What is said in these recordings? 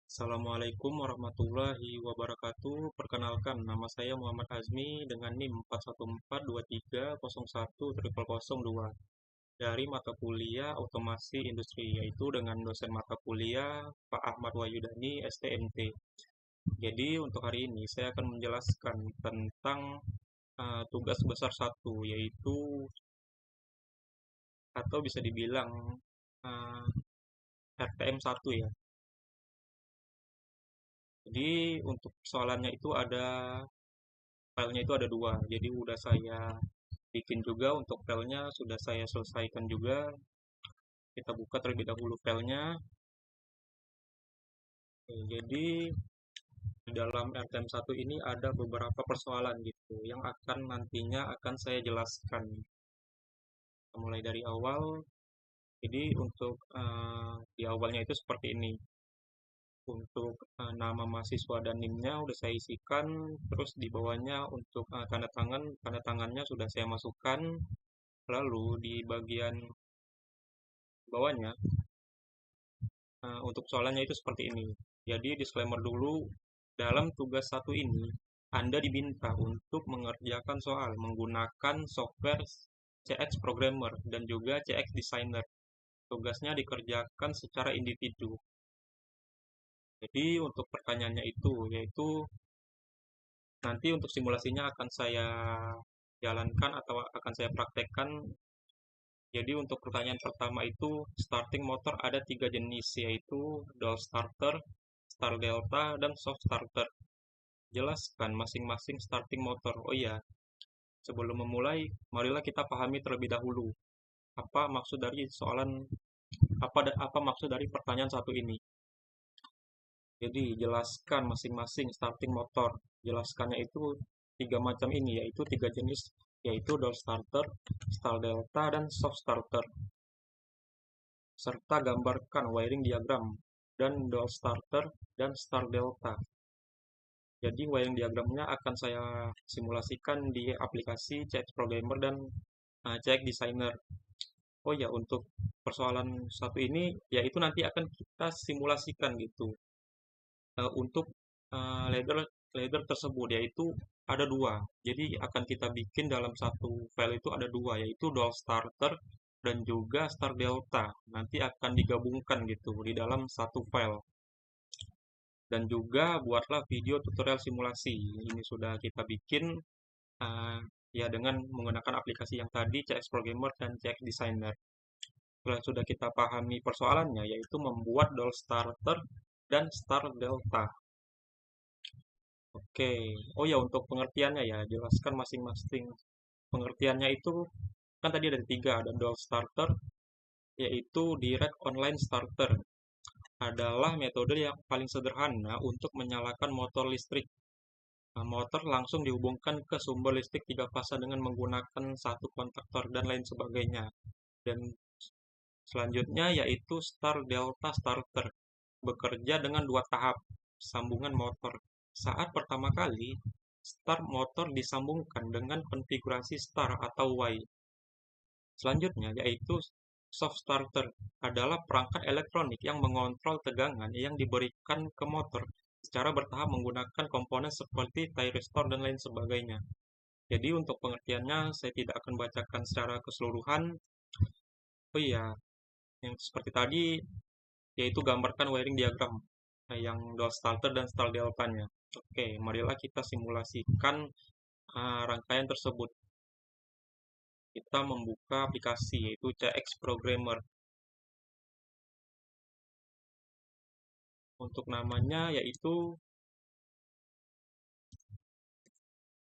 Assalamualaikum warahmatullahi wabarakatuh. Perkenalkan, nama saya Muhammad Azmi dengan NIM 41423010002 dari mata kuliah Otomasi Industri, yaitu dengan dosen mata kuliah Pak Ahmad Wahyudani, STMT. Jadi untuk hari ini saya akan menjelaskan tentang tugas besar satu, yaitu atau bisa dibilang uh, RTM 1 ya. Jadi untuk soalannya itu filenya itu ada dua. Jadi udah saya bikin juga untuk filenya, sudah saya selesaikan juga. Kita buka terlebih dahulu filenya. Oke, jadi di dalam RTM1 ini ada beberapa persoalan gitu yang nantinya akan saya jelaskan. Mulai dari awal. Jadi untuk di awalnya itu seperti ini. Untuk nama mahasiswa dan NIM-nya udah saya isikan, terus di bawahnya untuk tanda tangannya sudah saya masukkan. Lalu di bagian bawahnya untuk soalannya itu seperti ini. Jadi disclaimer dulu, dalam tugas satu ini, Anda diminta untuk mengerjakan soal menggunakan software CX Programmer dan juga CX Designer. Tugasnya dikerjakan secara individu. Jadi untuk pertanyaannya itu, yaitu nanti untuk simulasinya akan saya jalankan atau akan saya praktekkan. Jadi untuk pertanyaan pertama itu, starting motor ada tiga jenis, yaitu dual starter, start delta, dan soft starter. Jelaskan masing-masing starting motor. Oh iya, sebelum memulai, marilah kita pahami terlebih dahulu apa maksud dari apa maksud dari pertanyaan satu ini. Jadi jelaskan masing-masing starting motor. Jelaskannya itu tiga macam ini, yaitu tiga jenis, yaitu dual starter, start delta, dan soft starter. Serta gambarkan wiring diagram dan dual starter dan start delta. Jadi wiring diagramnya akan saya simulasikan di aplikasi CX Programmer dan CX Designer. Oh ya, untuk persoalan satu ini, yaitu nanti akan kita simulasikan gitu. Untuk ladder ladder tersebut, yaitu ada dua. Jadi akan kita bikin dalam satu file itu ada dua, yaitu dual starter dan juga start delta. Nanti akan digabungkan gitu di dalam satu file. Dan juga buatlah video tutorial simulasi. Ini sudah kita bikin ya dengan menggunakan aplikasi yang tadi, CX Programmer dan CX Designer. Setelah sudah kita pahami persoalannya, yaitu membuat dual starter dan start delta. Oke, oh ya untuk pengertiannya ya, jelaskan masing-masing. Pengertiannya itu kan tadi ada tiga, ada dual starter, yaitu direct online starter. Adalah metode yang paling sederhana untuk menyalakan motor listrik. Motor langsung dihubungkan ke sumber listrik tiga fasa dengan menggunakan satu kontaktor dan lain sebagainya. Dan selanjutnya yaitu start delta starter, bekerja dengan dua tahap sambungan motor. Saat pertama kali, start motor disambungkan dengan konfigurasi start atau Y. Selanjutnya yaitu soft starter, adalah perangkat elektronik yang mengontrol tegangan yang diberikan ke motor secara bertahap menggunakan komponen seperti thyristor dan lain sebagainya. Jadi untuk pengertiannya saya tidak akan bacakan secara keseluruhan. Oh iya, yang seperti tadi yaitu gambarkan wiring diagram yang dual starter dan start delta-nya. Oke, marilah kita simulasikan rangkaian tersebut. Kita membuka aplikasi yaitu CX Programmer. Untuk namanya yaitu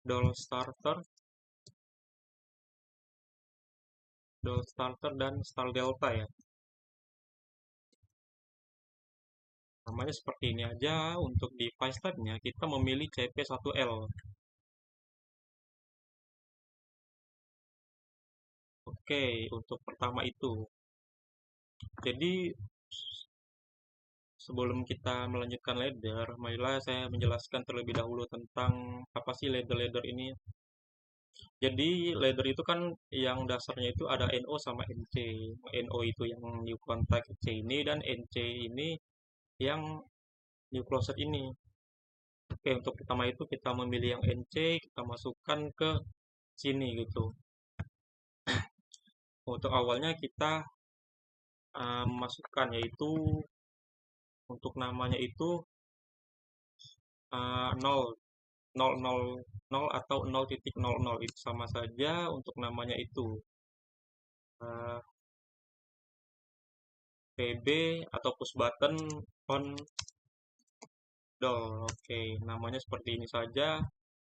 dual starter, dan start delta ya. Namanya seperti ini aja. Untuk device type-nya kita memilih CP1L. Oke, untuk pertama itu. Jadi sebelum kita melanjutkan ladder, marilah saya menjelaskan terlebih dahulu tentang apa sih ladder ini. Jadi ladder itu kan yang dasarnya itu ada NO sama NC. NO itu yang new contact C ini, dan NC ini yang new closet ini. Oke, untuk pertama itu kita memilih yang NC, kita masukkan ke sini gitu. Untuk awalnya kita masukkan yaitu untuk namanya itu 0, 000 atau 0.00 itu sama saja untuk namanya itu. PB atau push button on doll. Oke, namanya seperti ini saja.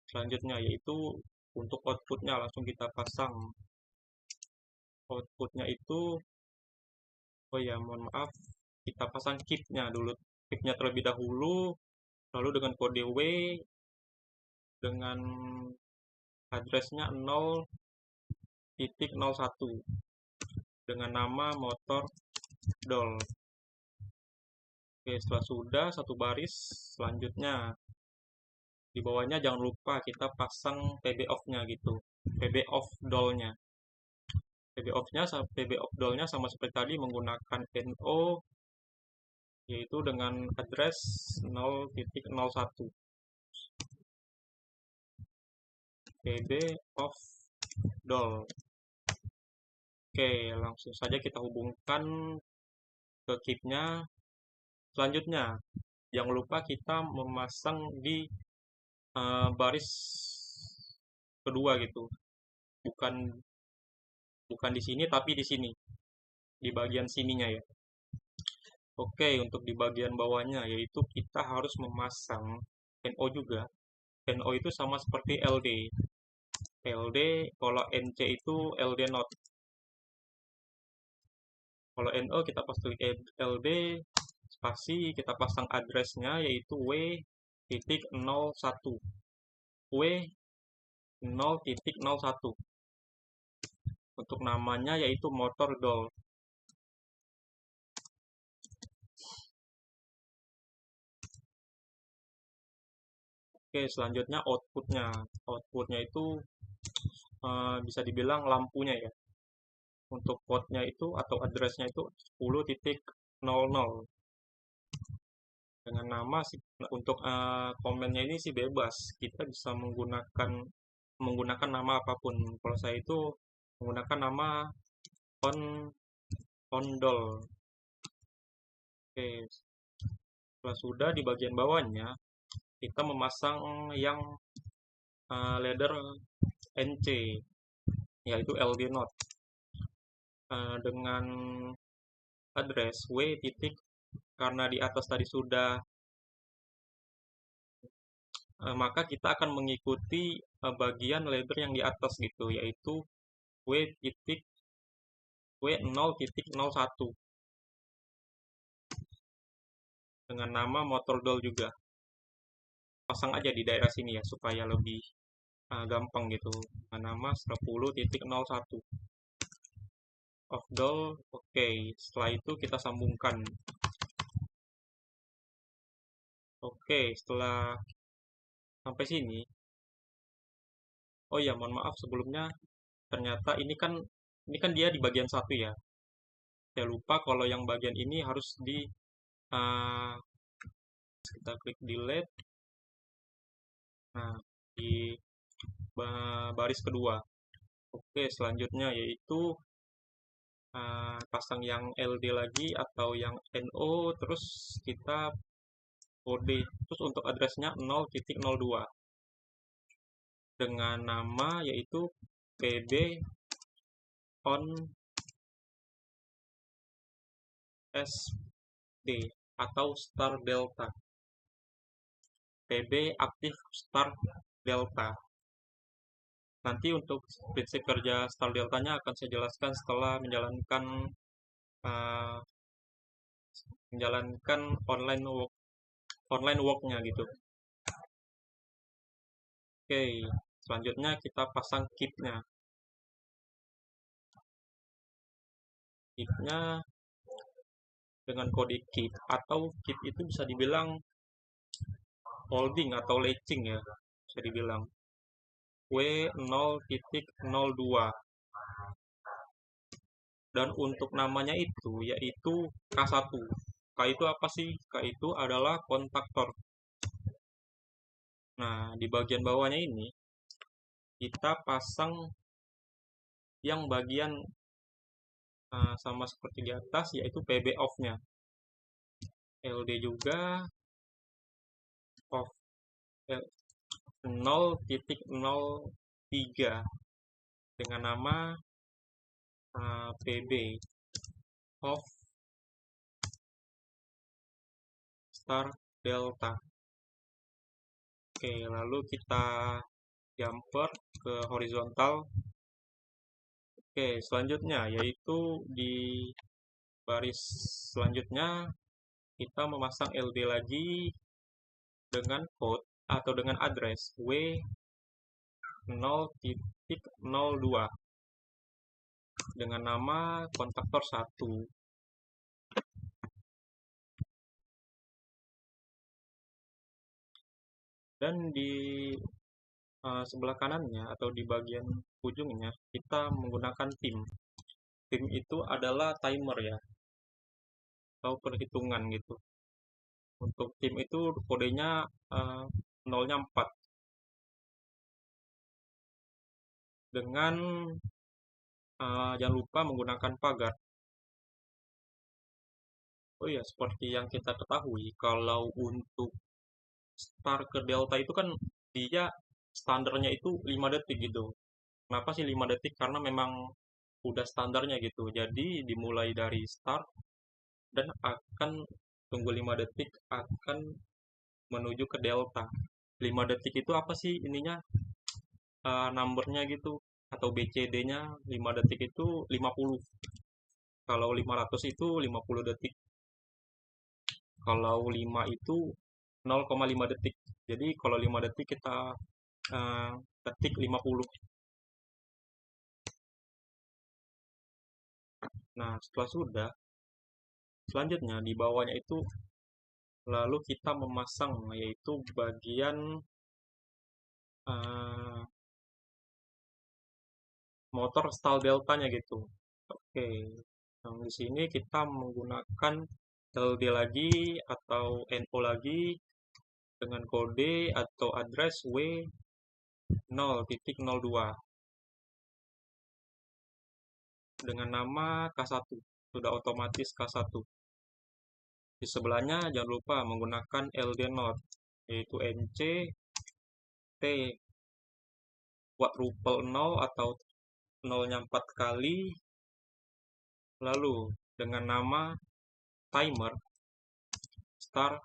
Selanjutnya yaitu untuk outputnya langsung kita pasang. Outputnya itu, oh ya mohon maaf, kita pasang keep-nya dulu. Keep-nya terlebih dahulu, lalu dengan kode W, dengan addressnya 0.01 dengan nama motor doll. Oke, setelah sudah satu baris, selanjutnya di bawahnya jangan lupa kita pasang PB off-nya gitu. PB off doll-nya. PB off doll-nya sama seperti tadi menggunakan NO yaitu dengan address 0.01. PB off doll. Oke, langsung saja kita hubungkan ke keep-nya. Selanjutnya, jangan lupa kita memasang di baris kedua gitu. Bukan di sini tapi di sini. Di bagian sininya ya. Oke, untuk di bagian bawahnya yaitu kita harus memasang NO juga. NO itu sama seperti LD. LD, kalau NC itu LD not. Kalau NO kita pasang LD, spasi, kita pasang addressnya yaitu W.01. W0.01. Untuk namanya yaitu motor doll. Oke, selanjutnya outputnya. Outputnya itu bisa dibilang lampunya ya. Untuk portnya itu atau addressnya itu 10.00. Dengan nama untuk komennya ini sih bebas. Kita bisa menggunakan nama apapun. Kalau saya itu menggunakan nama doll. Oke, setelah sudah di bagian bawahnya kita memasang yang ladder NC yaitu LD not dengan address W titik karena di atas tadi sudah maka kita akan mengikuti bagian ladder yang di atas gitu yaitu W0.01 dengan nama motor doll juga. Pasang aja di daerah sini ya supaya lebih gampang gitu. Nama 10.01 of doll. Oke, setelah itu kita sambungkan. Oke, setelah sampai sini. Oh ya, mohon maaf sebelumnya. Ternyata ini kan dia di bagian satu ya. Saya lupa kalau yang bagian ini harus di kita klik delete. Nah, di baris kedua. Oke, selanjutnya yaitu pasang yang LD lagi atau yang NO, terus kita kode, terus untuk addressnya 0.02 dengan nama yaitu PB on SD atau Star Delta. PB aktif Star Delta. Nanti untuk prinsip kerja Star Delta-nya akan saya jelaskan setelah menjalankan online work-nya gitu. Oke, selanjutnya kita pasang keep-nya. Keep-nya dengan kode keep atau keep itu bisa dibilang holding atau latching ya, bisa dibilang W0.02 dan untuk namanya itu yaitu K1 itu apa sih? K itu adalah kontaktor. Nah, di bagian bawahnya ini kita pasang yang bagian sama seperti di atas, yaitu PB off-nya. LD juga off 0.03 dengan nama PB off star delta. Oke, lalu kita jumper ke horizontal. Oke, selanjutnya yaitu di baris selanjutnya kita memasang LD lagi dengan code atau dengan address W0.02 dengan nama kontaktor 1. Dan di sebelah kanannya atau di bagian ujungnya kita menggunakan tim. Tim itu adalah timer ya, atau perhitungan gitu. Untuk tim itu kodenya nolnya 4. Dengan jangan lupa menggunakan pagar. Oh iya, seperti yang kita ketahui, kalau untuk start ke delta itu kan dia standarnya itu 5 detik gitu. Kenapa sih 5 detik? Karena memang udah standarnya gitu. Jadi dimulai dari start dan akan tunggu 5 detik akan menuju ke delta. 5 detik itu apa sih ininya? Numbernya gitu atau BCD-nya 5 detik itu 50. Kalau 500 itu 50 detik. Kalau 5 itu 0,5 detik. Jadi kalau 5 detik kita ketik 50. Nah, setelah sudah, selanjutnya di bawahnya itu lalu kita memasang yaitu bagian uh, motor stall deltanya gitu. Oke. Nah, di sini kita menggunakan LD lagi atau NO lagi dengan kode atau address W0.02 dengan nama K1. Sudah otomatis K1. Di sebelahnya jangan lupa menggunakan LD node yaitu NC T quadruple 0 atau nolnya 4 kali, lalu dengan nama timer star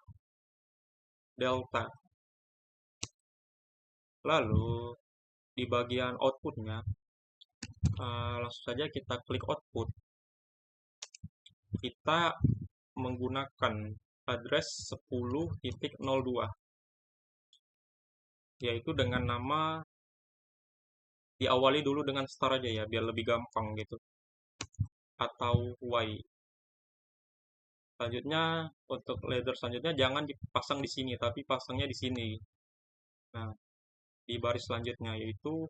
delta. Lalu di bagian outputnya langsung saja kita klik output. Kita menggunakan address 10.02 yaitu dengan nama, diawali dulu dengan star aja ya biar lebih gampang gitu, atau Y. Selanjutnya untuk ladder selanjutnya jangan dipasang di sini tapi pasangnya di sini. Nah, di baris selanjutnya yaitu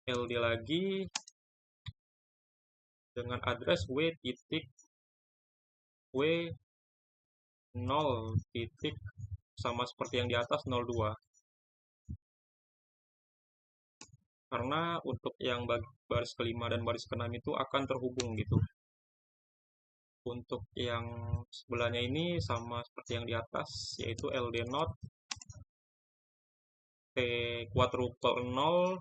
LD lagi dengan address W0 titik sama seperti yang di atas 02. Karena untuk yang baris kelima dan baris keenam itu akan terhubung gitu. Untuk yang sebelahnya ini sama seperti yang di atas yaitu LD node T quadruple 0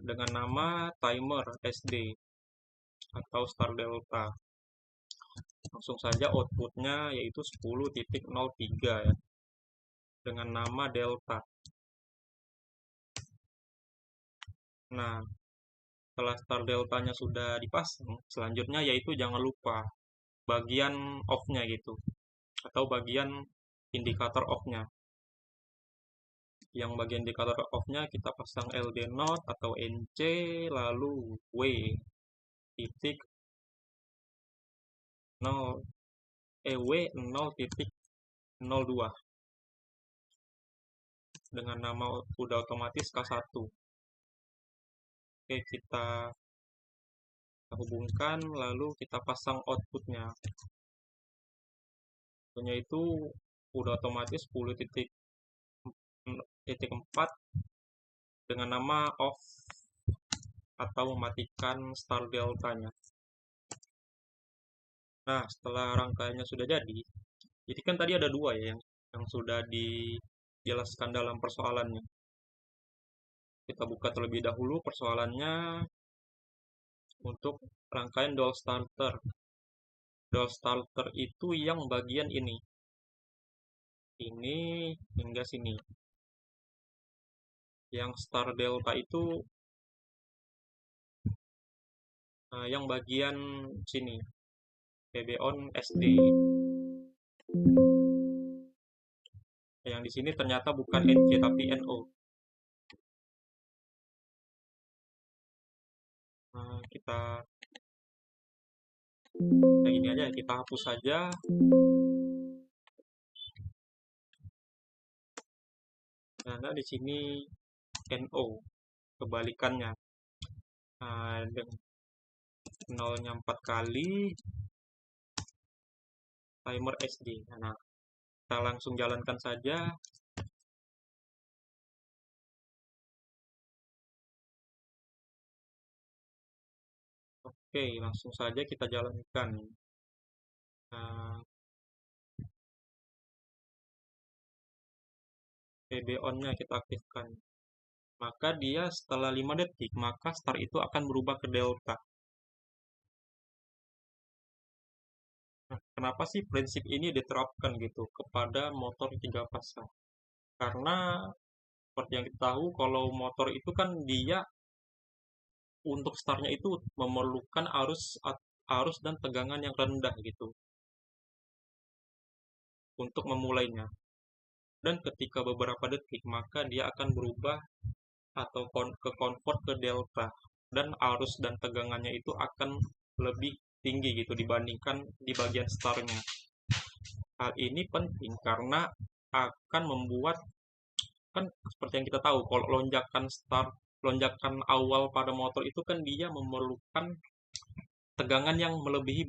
dengan nama timer SD atau star delta. Langsung saja outputnya yaitu 10.03 ya dengan nama delta. Nah, setelah star deltanya sudah dipasang, selanjutnya yaitu jangan lupa bagian off-nya gitu atau bagian indikator off-nya. Yang bagian indikator off-nya kita pasang LD node atau NC lalu W titik 0 W0.02 dengan nama udah otomatis K1. Oke, kita Kita hubungkan, lalu kita pasang outputnya. Outputnya itu udah otomatis 10.4 dengan nama off atau mematikan star delta-nya. Nah, setelah rangkaiannya sudah jadi kan tadi ada dua ya yang sudah dijelaskan dalam persoalannya. Kita buka terlebih dahulu persoalannya untuk rangkaian dual starter. Dual starter itu yang bagian ini hingga sini. Yang star delta itu yang bagian sini, PB on SD. Yang di sini ternyata bukan NC tapi NO. Kita kayak gini aja, kita hapus saja. Karena di sini NO, kebalikannya. Nolnya 4 kali, timer SD. Nah, kita langsung jalankan saja. Oke, langsung saja kita jalankan. PB on-nya kita aktifkan. Maka dia setelah 5 detik, maka star itu akan berubah ke delta. Nah, kenapa sih prinsip ini diterapkan gitu kepada motor 3 pasang? Karena seperti yang kita tahu, kalau motor itu kan dia untuk startnya itu memerlukan arus dan tegangan yang rendah gitu untuk memulainya. Dan ketika beberapa detik, maka dia akan berubah atau ke convert ke delta, dan arus dan tegangannya itu akan lebih tinggi gitu dibandingkan di bagian startnya. Hal ini penting karena akan membuat, kan seperti yang kita tahu, kalau lonjakan awal pada motor itu kan dia memerlukan tegangan yang melebihi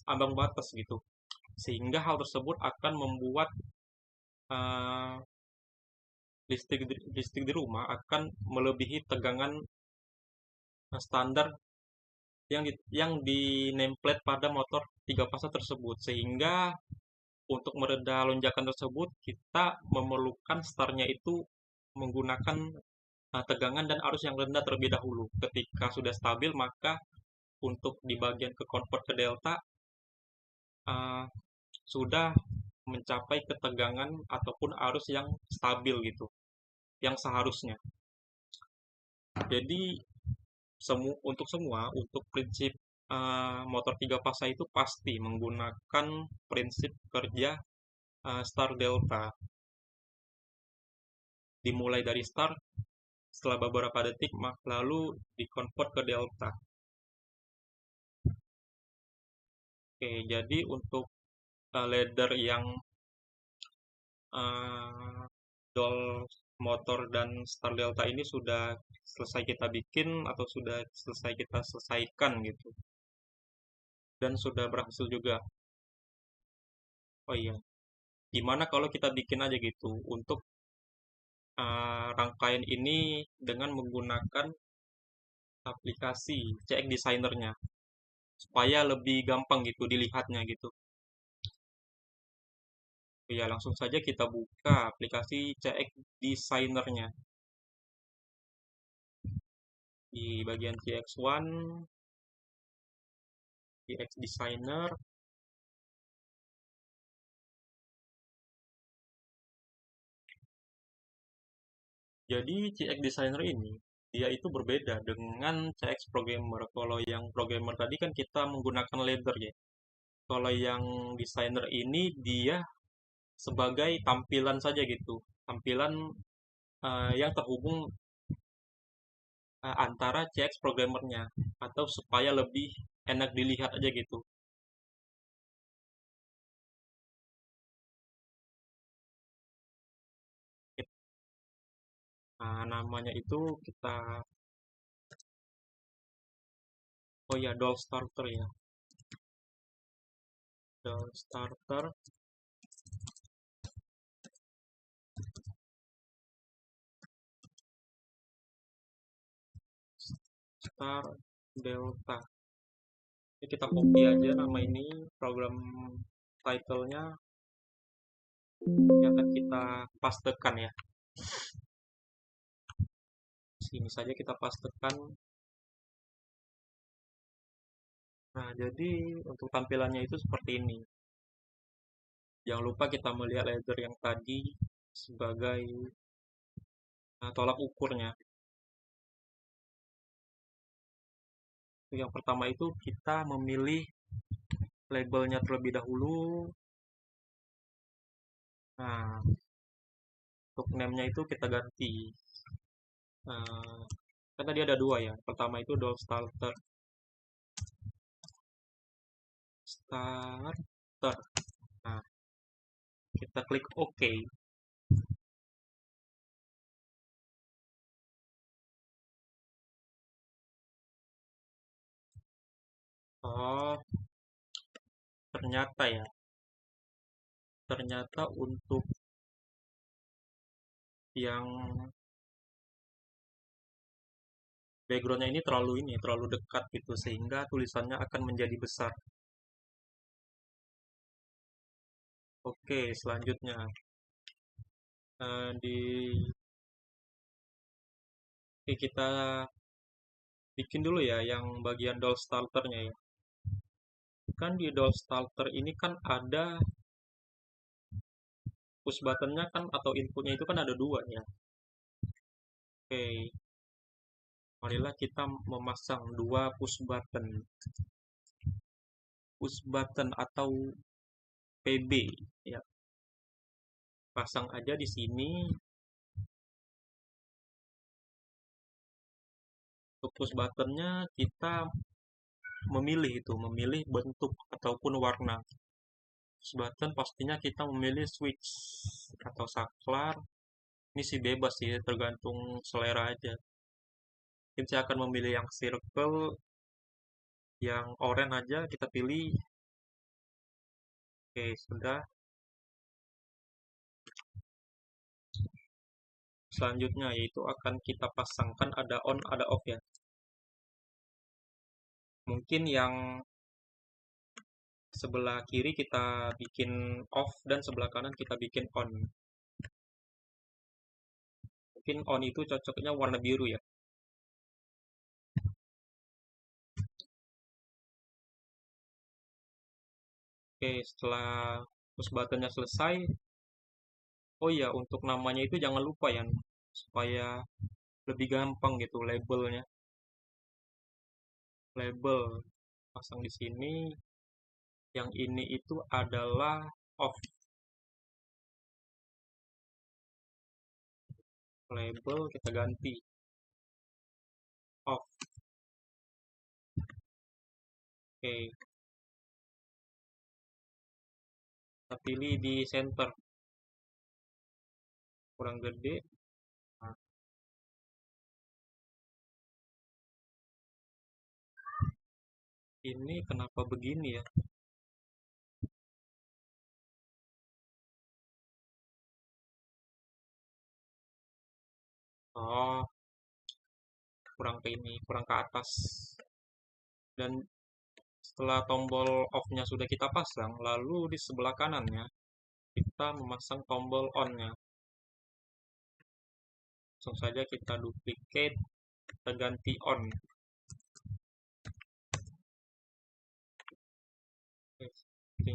ambang batas gitu, sehingga hal tersebut akan membuat uh, listrik di rumah akan melebihi tegangan standar yang di nameplate pada motor 3 pasang tersebut, sehingga untuk mereda lonjakan tersebut kita memerlukan startnya itu menggunakan tegangan dan arus yang rendah terlebih dahulu. Ketika sudah stabil, maka untuk di bagian ke convert ke delta uh, sudah mencapai ketegangan ataupun arus yang stabil gitu, yang seharusnya. Jadi untuk prinsip motor 3 pasang itu pasti menggunakan prinsip kerja star delta. Dimulai dari start, setelah beberapa detik lalu dikonvert ke delta. Oke, jadi untuk ladder yang dual motor dan star delta ini sudah selesai kita bikin atau sudah selesai kita selesaikan gitu, dan sudah berhasil juga. Oh iya, gimana kalau kita bikin aja gitu untuk rangkaian ini dengan menggunakan aplikasi CX Designer-nya supaya lebih gampang gitu dilihatnya gitu. Ya, langsung saja kita buka aplikasi CX Designer-nya. Di bagian CX1, CX Designer. Jadi CX Designer ini dia itu berbeda dengan CX Programmer. Kalau yang Programmer tadi kan kita menggunakan ladder ya. Kalau yang Designer ini dia sebagai tampilan saja gitu. Tampilan yang terhubung antara CX Programmernya, atau supaya lebih enak dilihat aja gitu. Namanya itu kita Oh ya, doll starter ya. Doll starter star delta. Ini kita copy aja nama ini, program title-nya, yang akan kita pastekan ya. Sini saja kita pastekan. Nah, jadi untuk tampilannya itu seperti ini. Jangan lupa kita melihat ladder yang tadi sebagai tolak ukurnya. Yang pertama itu kita memilih labelnya terlebih dahulu. Nah, untuk name-nya itu kita ganti. Kan tadi ada dua ya. Pertama itu doll starter. Starter. Nah, kita klik OK. Oh, ternyata ya. Ternyata untuk yang backgroundnya ini terlalu dekat gitu sehingga tulisannya akan menjadi besar. Oke, selanjutnya di oke, kita bikin dulu ya yang bagian doll starternya ya. Kan di doll starter ini kan ada push buttonnya kan atau inputnya itu kan ada dua ya. Oke, marilah kita memasang dua push button. Push button atau PB ya. Pasang aja di sini. Untuk push buttonnya kita memilih bentuk ataupun warna. Push button pastinya kita memilih switch atau saklar. Ini sih bebas sih, tergantung selera aja. Mungkin saya akan memilih yang circle, yang orange aja kita pilih. Oke, sudah. Selanjutnya yaitu akan kita pasangkan ada on, ada off ya. Mungkin yang sebelah kiri kita bikin off dan sebelah kanan kita bikin on. Mungkin on itu cocoknya warna biru ya. Oke, setelah push buttonnya selesai, oh iya untuk namanya itu jangan lupa ya, supaya lebih gampang gitu labelnya. Label pasang di sini. Yang ini itu adalah off. Label kita ganti off. Oke, kita pilih di center kurang gede. Nah, ini kenapa begini ya? Oh, kurang ke atas. Dan setelah tombol off-nya sudah kita pasang, lalu di sebelah kanannya kita memasang tombol on-nya. Langsung saja kita duplicate, kita ganti on. Oke,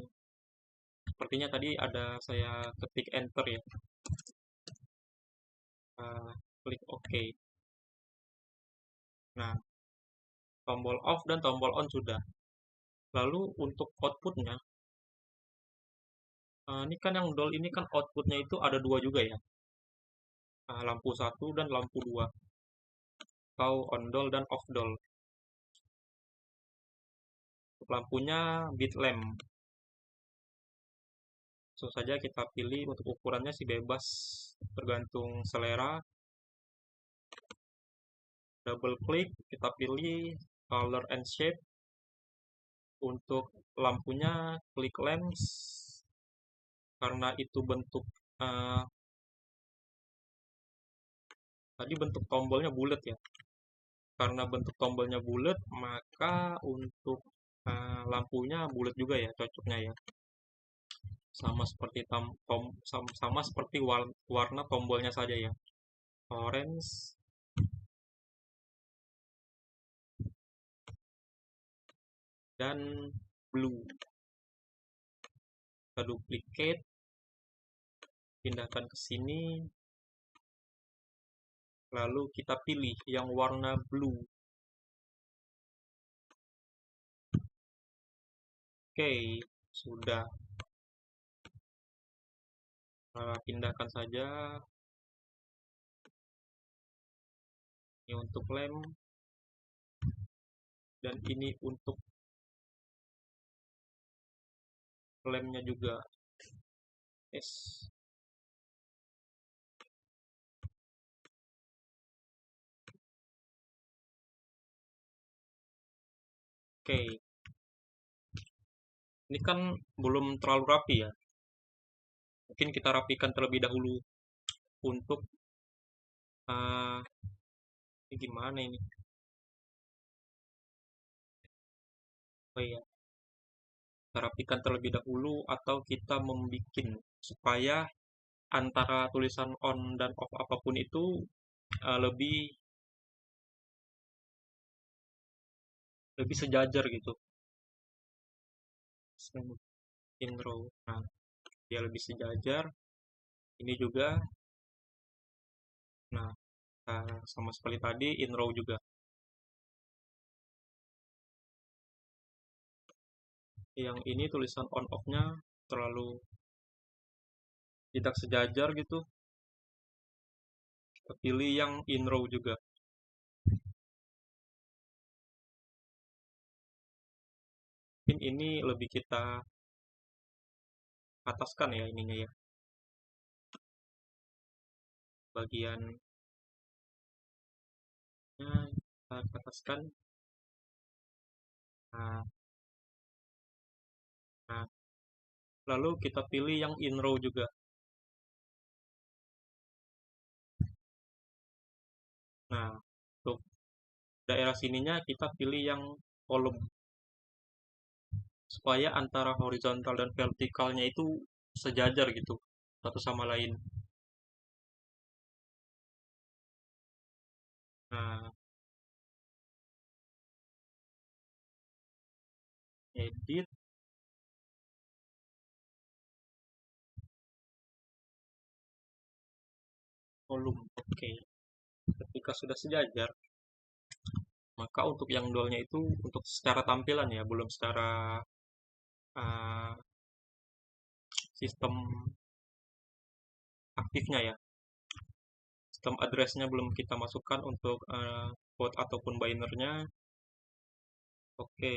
sepertinya tadi ada saya ketik enter ya. Klik OK. Nah, tombol off dan tombol on sudah. Lalu untuk outputnya, ini kan yang doll ini kan outputnya itu ada dua juga ya. Lampu 1 dan lampu 2. Atau on doll dan off doll. Untuk lampunya bit lamp. Langsung saja kita pilih untuk ukurannya sih bebas, tergantung selera. Double klik, kita pilih color and shape. Untuk lampunya klik lens, karena itu bentuk tadi bentuk tombolnya bulat ya. Karena bentuk tombolnya bulat, maka untuk lampunya bulat juga ya, cocoknya ya. Sama seperti sama seperti warna tombolnya saja ya. Orange dan blue. Kita duplicate, pindahkan ke sini, lalu kita pilih yang warna blue. Oke, sudah. Pindahkan saja. Ini untuk lem, dan ini untuk lemnya juga. Yes. Oke. Ini kan belum terlalu rapi ya. Mungkin kita rapikan terlebih dahulu untuk ini gimana ini? Oh iya, kita rapikan terlebih dahulu atau kita membuat supaya antara tulisan on dan off apapun itu lebih sejajar gitu. In row. Nah, dia lebih sejajar. Ini juga. Nah, sama seperti tadi in row juga. Yang ini tulisan on off-nya terlalu tidak sejajar gitu. Kita pilih yang in row juga. Mungkin ini lebih kita ataskan ya ininya ya. Bagian kita ataskan. Nah, nah, lalu kita pilih yang in row juga. Nah, untuk daerah sininya kita pilih yang kolom. Supaya antara horizontal dan vertikalnya itu sejajar gitu, satu sama lain. Nah, edit, kolom. Oke. Ketika sudah sejajar, maka untuk yang dolnya itu untuk secara tampilan ya, belum secara uh, sistem aktifnya ya. Sistem addressnya belum kita masukkan untuk port ataupun binernya. Oke.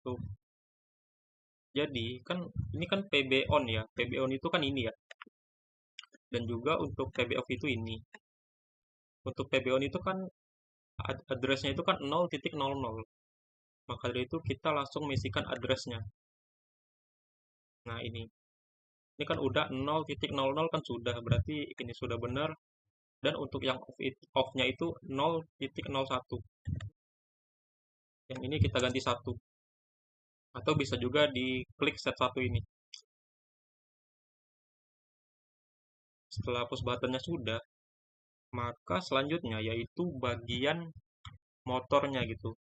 Tuh. Jadi kan ini kan PB on ya. PB on itu kan ini ya. Dan juga untuk PB off itu ini. Untuk PB on itu kan addressnya itu kan 0.00. Maka dari itu kita langsung mengisikan addressnya. Nah ini kan udah 0.00 kan sudah, berarti ini sudah benar. Dan untuk yang off-nya itu 0.01. Yang ini kita ganti 1. Atau bisa juga diklik set 1 ini. Setelah push buttonnya sudah, maka selanjutnya yaitu bagian motornya gitu.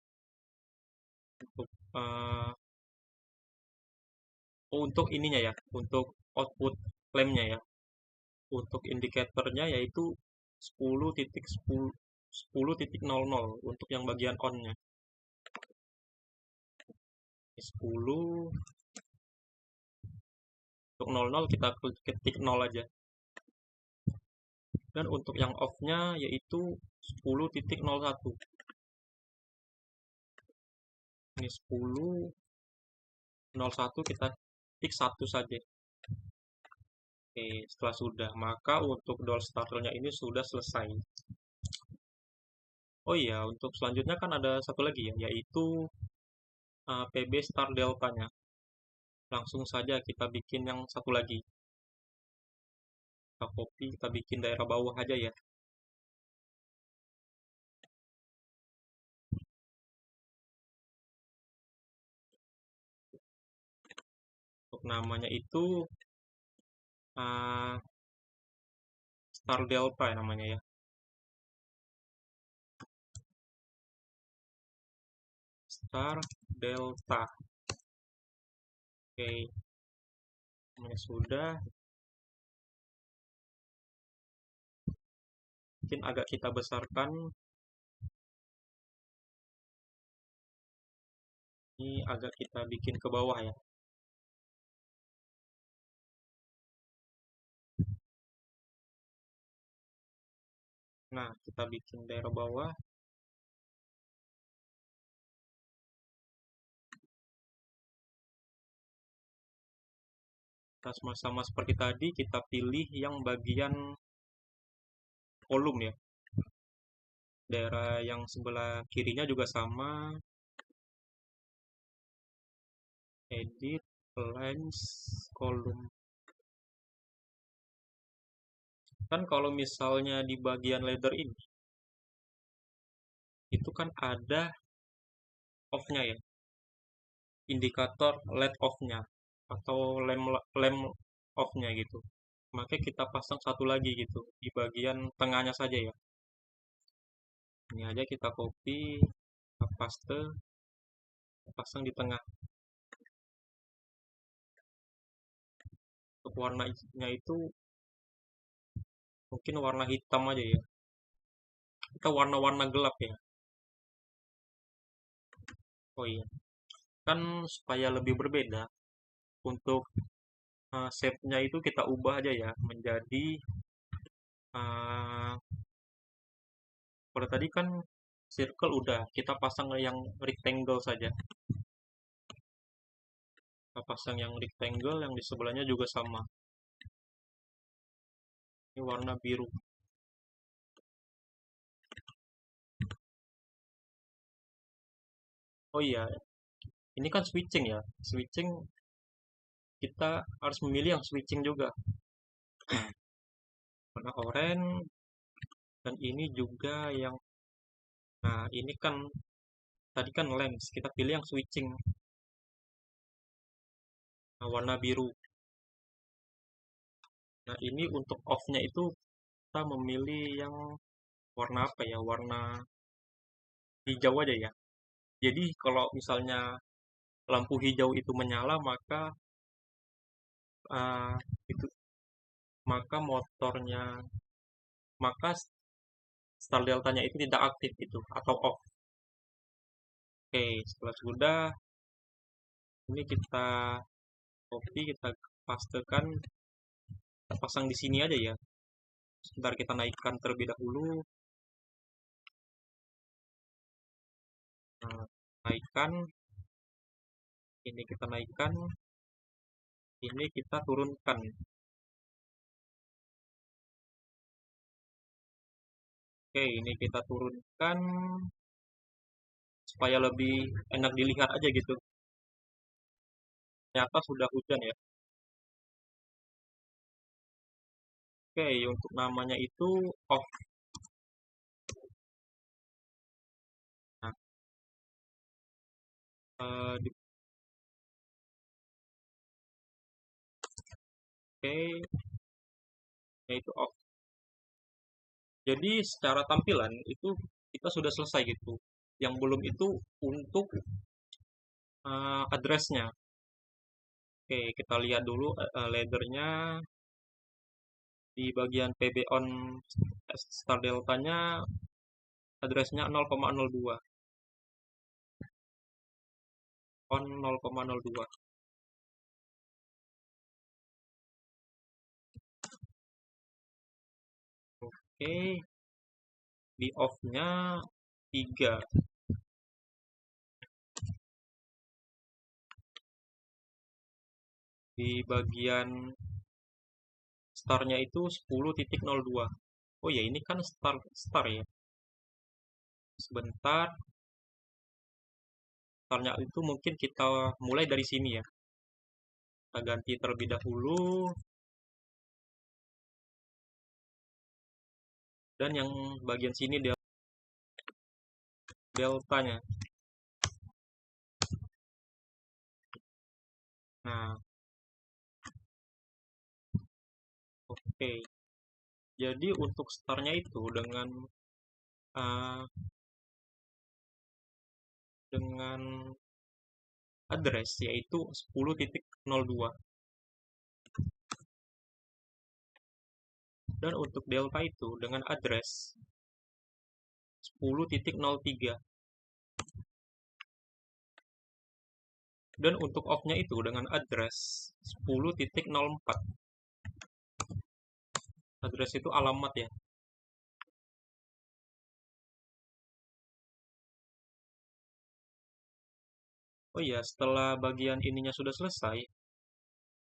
Untuk ininya ya, untuk output lampnya ya. Untuk indikatornya yaitu 10.00 untuk yang bagian on-nya. 10 untuk 00 kita ketik 0 aja. Dan untuk yang off-nya yaitu 10.01. Ini 10.01 kita ketik 1 saja. Oke, setelah sudah, maka untuk doll starternya ini sudah selesai. Oh iya, untuk selanjutnya kan ada satu lagi ya, yaitu PB Star Delta-nya. Langsung saja kita bikin yang satu lagi. Kita copy, kita bikin daerah bawah aja ya. Untuk namanya itu uh, Star Delta ya namanya ya. Star Delta. Oke, namanya sudah. Mungkin agak kita besarkan. Ini agak kita bikin ke bawah ya. Nah, kita bikin daerah bawah. Kita sama-sama seperti tadi, kita pilih yang bagian kolom ya. Daerah yang sebelah kirinya juga sama. Edit, lens, kolom. Kan kalau misalnya di bagian leather ini, itu kan ada off-nya ya. Indikator LED off-nya. Atau lem off-nya gitu. Makanya kita pasang satu lagi gitu. Di bagian tengahnya saja ya. Ini aja kita copy, kita paste, kita pasang di tengah. Untuk warnanya itu mungkin warna hitam aja ya. Kita warna-warna gelap ya. Oh iya, kan supaya lebih berbeda untuk shape-nya itu kita ubah aja ya menjadi uh, pada tadi kan circle udah, kita pasang yang rectangle saja. Kita pasang yang rectangle, yang di sebelahnya juga sama. Ini warna biru. Oh iya, ini kan switching ya. Switching kita harus memilih yang switching juga. Warna oranye dan ini juga yang nah ini kan tadi kan lens, kita pilih yang switching. Nah, warna biru. Nah, ini untuk off-nya itu kita memilih yang warna apa ya? Warna hijau aja ya. Jadi kalau misalnya lampu hijau itu menyala maka uh, itu maka motornya maka Star Delta-nya itu tidak aktif itu atau off. Oke, setelah sudah ini kita copy, kita pastekan, kita pasang di sini aja ya. Sebentar kita naikkan terlebih dahulu. Nah, naikkan, ini kita naikkan, ini kita turunkan. Oke, ini kita turunkan supaya lebih enak dilihat aja gitu. Ternyata sudah hujan ya. Oke, untuk namanya itu off. Nah, di, oke, yaitu off. Jadi secara tampilan itu kita sudah selesai gitu. Yang belum itu untuk address-nya. Oke, kita lihat dulu leadernya di bagian PB on Star Delta-nya address-nya 0,02 on 0,02. Oke, di off-nya 3. Di bagian startnya itu 10.02. Oh ya, ini kan start ya. sebentar. Startnya itu mungkin kita mulai dari sini ya. Kita ganti terlebih dahulu. Dan yang bagian sini deltanya. Nah, oke. Jadi untuk startnya itu uh, dengan address yaitu 10.02. Dan untuk delta itu dengan address 10.03. Dan untuk off-nya itu dengan address 10.04. Address itu alamat ya. Oh iya, setelah bagian ininya sudah selesai,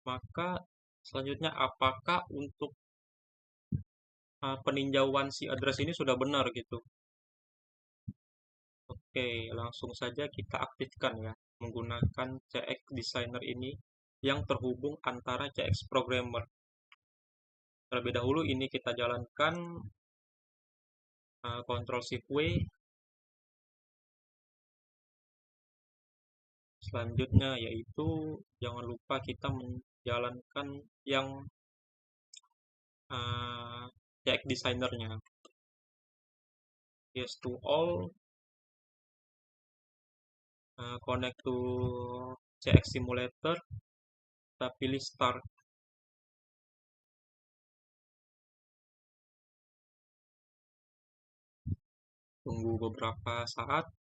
maka selanjutnya apakah untuk peninjauan si address ini sudah benar gitu. Oke, langsung saja kita aktifkan ya menggunakan CX Designer ini yang terhubung antara CX Programmer. Terlebih dahulu ini kita jalankan Ctrl Shift W. Selanjutnya yaitu jangan lupa kita menjalankan yang CX Designer-nya. Yes to all. Connect to CX Simulator. Kita pilih Start. Tunggu beberapa saat.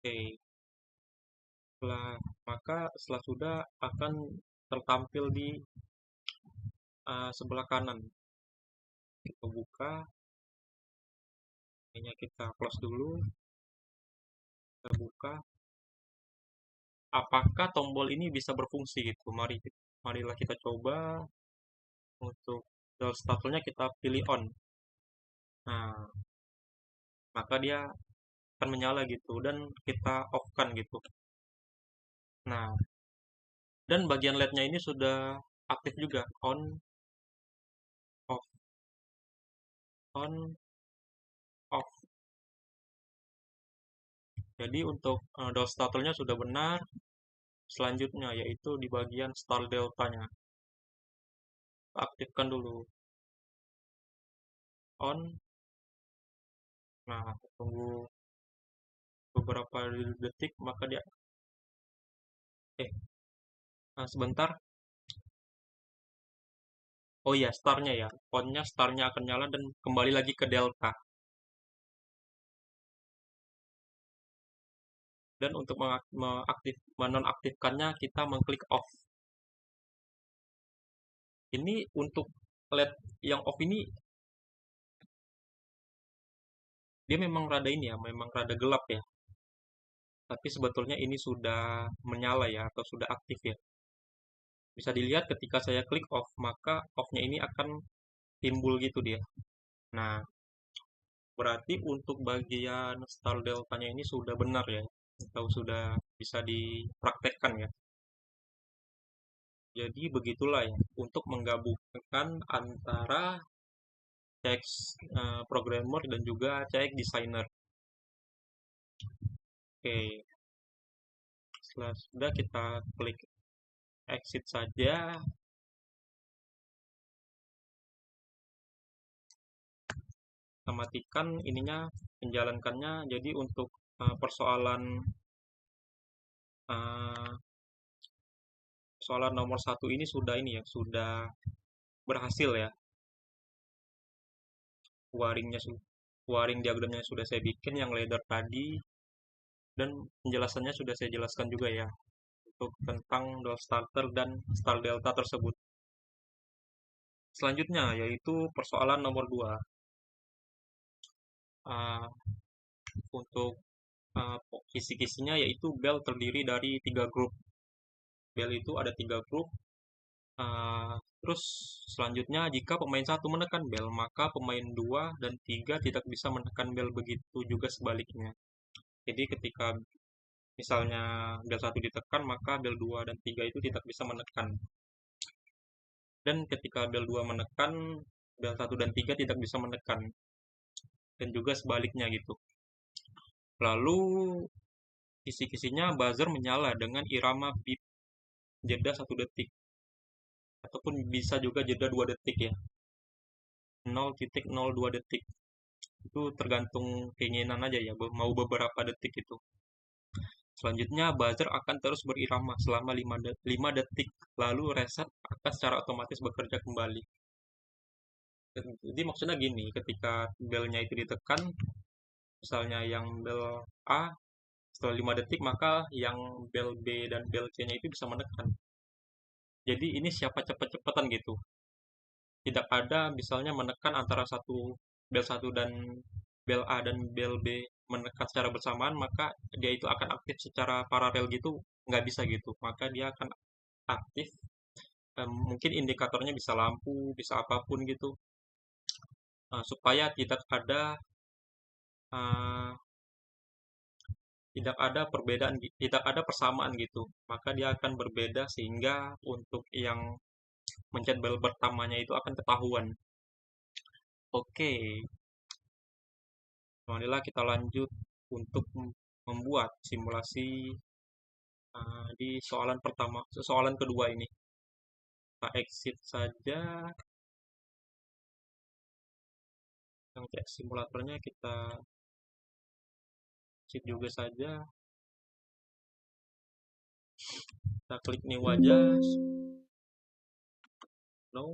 Oke. Maka setelah sudah akan tertampil di sebelah kanan. Kita buka. Ini kita close dulu. Terbuka. Apakah tombol ini bisa berfungsi gitu? Marilah kita coba. Untuk starternya kita pilih on. Nah, maka dia akan menyala gitu dan kita off kan gitu. Nah, dan bagian LED-nya ini sudah aktif juga, on, off, on, off. Jadi untuk DOS starternya sudah benar. Selanjutnya yaitu di bagian start delta-nya. Aktifkan dulu. On. Nah, tunggu beberapa detik maka dia sebentar. Oh iya, startnya ya. On-nya startnya akan nyala dan kembali lagi ke delta. Dan untuk menonaktifkannya kita mengklik off. Ini untuk LED yang off ini dia memang rada ini ya, memang rada gelap ya. Tapi sebetulnya ini sudah menyala ya atau sudah aktif ya. Bisa dilihat ketika saya klik off, maka off-nya ini akan timbul gitu dia. Nah, berarti untuk bagian start delta-nya ini sudah benar ya, atau sudah bisa dipraktekkan ya. Jadi begitulah ya, untuk menggabungkan antara CX Programmer dan juga CX Designer. Oke, setelah sudah kita klik exit saja. Kita matikan ininya, menjalankannya. Jadi untuk persoalan nomor 1 ini sudah berhasil ya. Wiring diagramnya sudah saya bikin yang ladder tadi, dan penjelasannya sudah saya jelaskan juga ya untuk tentang DOS starter dan start delta tersebut. Selanjutnya yaitu persoalan nomor 2. Untuk kisi-kisinya yaitu bel terdiri dari 3 grup. Bel itu ada 3 grup. Terus selanjutnya jika pemain satu menekan bel, maka pemain 2 dan 3 tidak bisa menekan bel, begitu juga sebaliknya. Jadi ketika misalnya bel satu ditekan, maka bel 2 dan 3 itu tidak bisa menekan. Dan ketika bel 2 menekan, bel satu dan 3 tidak bisa menekan. Dan juga sebaliknya gitu. Lalu kisi-kisinya buzzer menyala dengan irama beep, jeda 1 detik. Ataupun bisa juga jeda 2 detik ya. 0,02 detik. Itu tergantung keinginan aja ya, mau beberapa detik itu. Selanjutnya, buzzer akan terus berirama selama 5 detik, lalu reset akan secara otomatis bekerja kembali. Jadi maksudnya gini, ketika belnya itu ditekan, misalnya yang bel A, setelah 5 detik, maka yang bel B dan bel C-nya itu bisa menekan. Jadi ini siapa cepet-cepetan gitu. Tidak ada misalnya menekan antara bel satu dan bel A dan bel B menekan secara bersamaan, maka dia itu akan aktif secara paralel gitu, nggak bisa gitu. Maka dia akan aktif, mungkin indikatornya bisa lampu, bisa apapun gitu, supaya uh, tidak ada perbedaan, tidak ada persamaan gitu. Maka dia akan berbeda sehingga untuk yang mencet bel pertamanya itu akan ketahuan. Oke, marilah kita lanjut untuk membuat simulasi di soalan kedua ini. Kita exit saja, yang cek simulatornya kita exit juga saja. Kita klik new aja. No,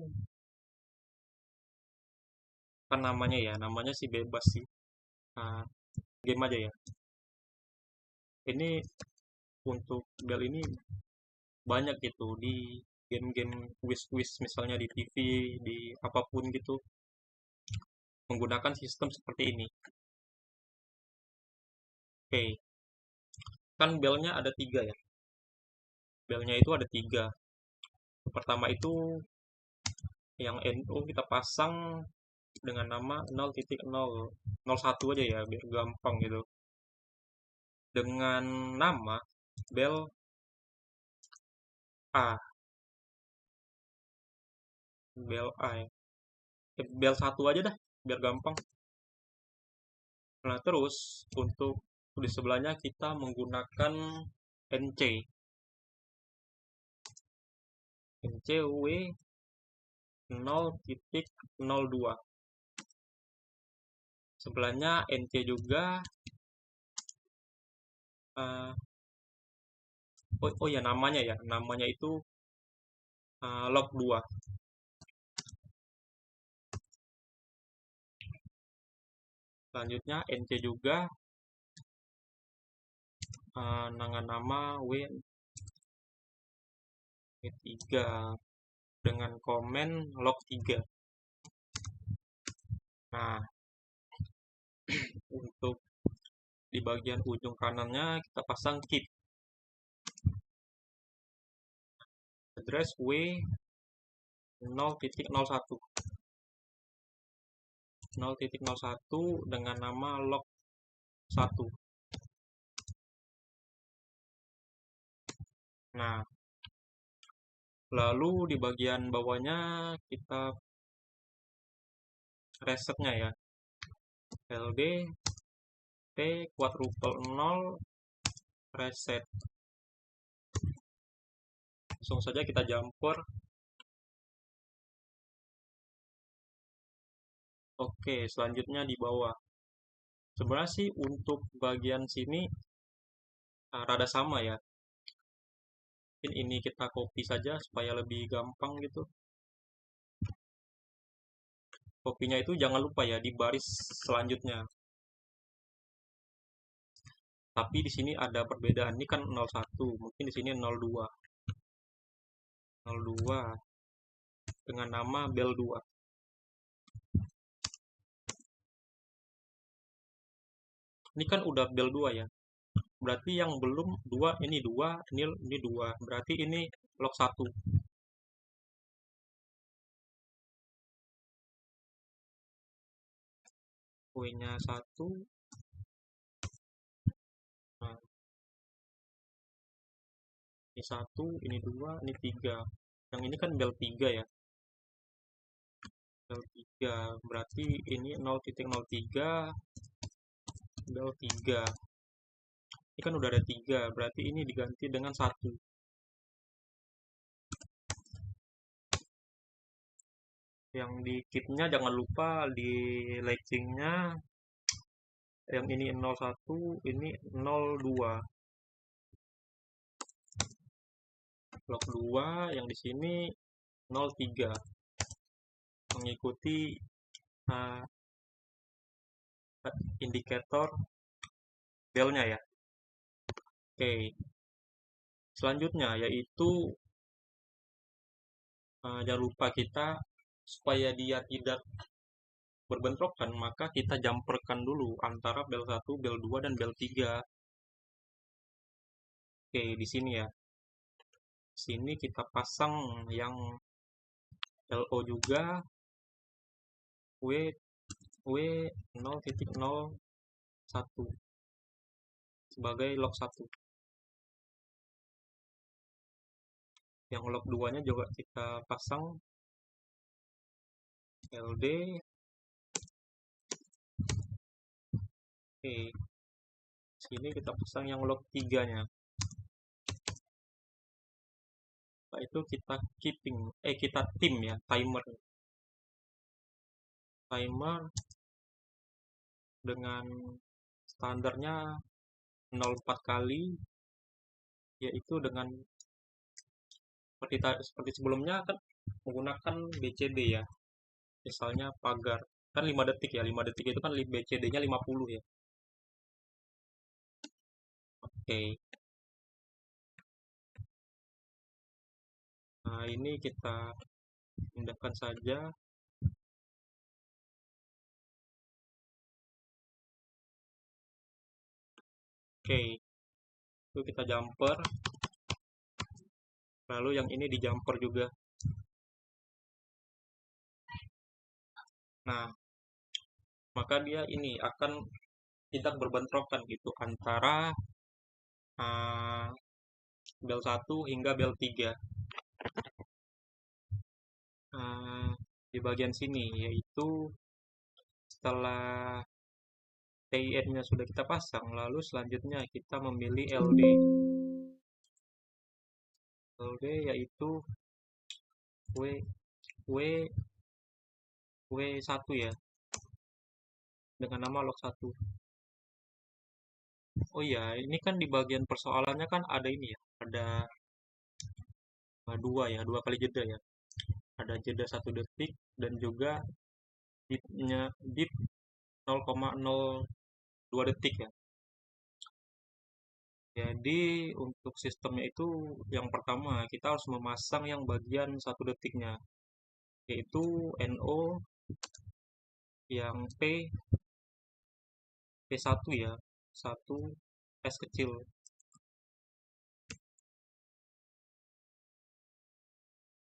kan namanya sih bebas sih. Nah, game aja ya. Ini untuk bel ini banyak gitu di game-game quiz-quiz, misalnya di TV, di apapun gitu, menggunakan sistem seperti ini. Oke, kan belnya ada 3 ya. Belnya itu ada 3. Pertama itu yang NO kita pasang dengan nama 0.001 aja ya, biar gampang gitu. Dengan nama bel A. Bel A ya. Bel 1 aja dah, biar gampang. Nah, terus untuk di sebelahnya kita menggunakan NC. NCW 0.02. Sebelahnya NC juga. uh, oh ya, namanya itu log 2. Selanjutnya NC juga dengan nama W3 dengan komen log 3. Nah, untuk di bagian ujung kanannya kita pasang keep address W 0.01 dengan nama log 1. Nah, lalu di bagian bawahnya kita resetnya ya, LB T quadruple 0 reset. Langsung saja kita jumper. Oke, selanjutnya di bawah. Sebenarnya sih untuk bagian sini rada sama ya. Mungkin ini kita copy saja supaya lebih gampang gitu. Kopinya itu jangan lupa ya di baris selanjutnya. Tapi di sini ada perbedaan. Ini kan 01, mungkin di sini 02. 02 dengan nama bel 2. Ini kan udah bel 2 ya. Berarti yang belum 2, ini 2, ini 2. Berarti ini log 1. W-nya 1. Nah, ini 1, ini 2, ini 3. Yang ini kan bel 3 ya. Bel 3. Berarti ini 0,03 bel 3. Ini kan udah ada 3, berarti ini diganti dengan 1. Yang di kitnya jangan lupa di latchingnya yang ini 01, ini 02. Blok 2 yang di sini 03. Mengikuti uh, indikator belnya ya. Oke. Selanjutnya yaitu jangan lupa kita supaya dia tidak berbentrokan, maka kita jumperkan dulu antara bel 1, bel 2 dan bel 3. Oke, di sini ya. Sini kita pasang yang LO juga W 0,01 sebagai log 1. Yang log 2-nya juga kita pasang LD. Oke. Sini kita pasang yang log 3-nya. Setelah itu kita kita tim ya, timer dengan standarnya 0,4 kali, yaitu dengan seperti sebelumnya kan menggunakan BCD ya. Misalnya pagar kan 5 detik ya, 5 detik itu kan BCD-nya 50 ya. Oke. Nah, ini kita pindahkan saja. Oke. Itu kita jumper. Lalu yang ini di jumper juga. Nah, maka dia ini akan tidak berbentrokan gitu antara bel 1 hingga bel 3. Di bagian sini yaitu setelah TIN-nya sudah kita pasang, lalu selanjutnya kita memilih LD. LD yaitu W1 ya, dengan nama log 1. Oh iya, ini kan di bagian persoalannya kan ada ini ya, ada dua kali jeda ya. Ada jeda 1 detik dan juga bit 0,02 detik ya. Jadi untuk sistemnya itu yang pertama kita harus memasang yang bagian 1 detiknya, yaitu NO yang P1 ya, 1 S kecil.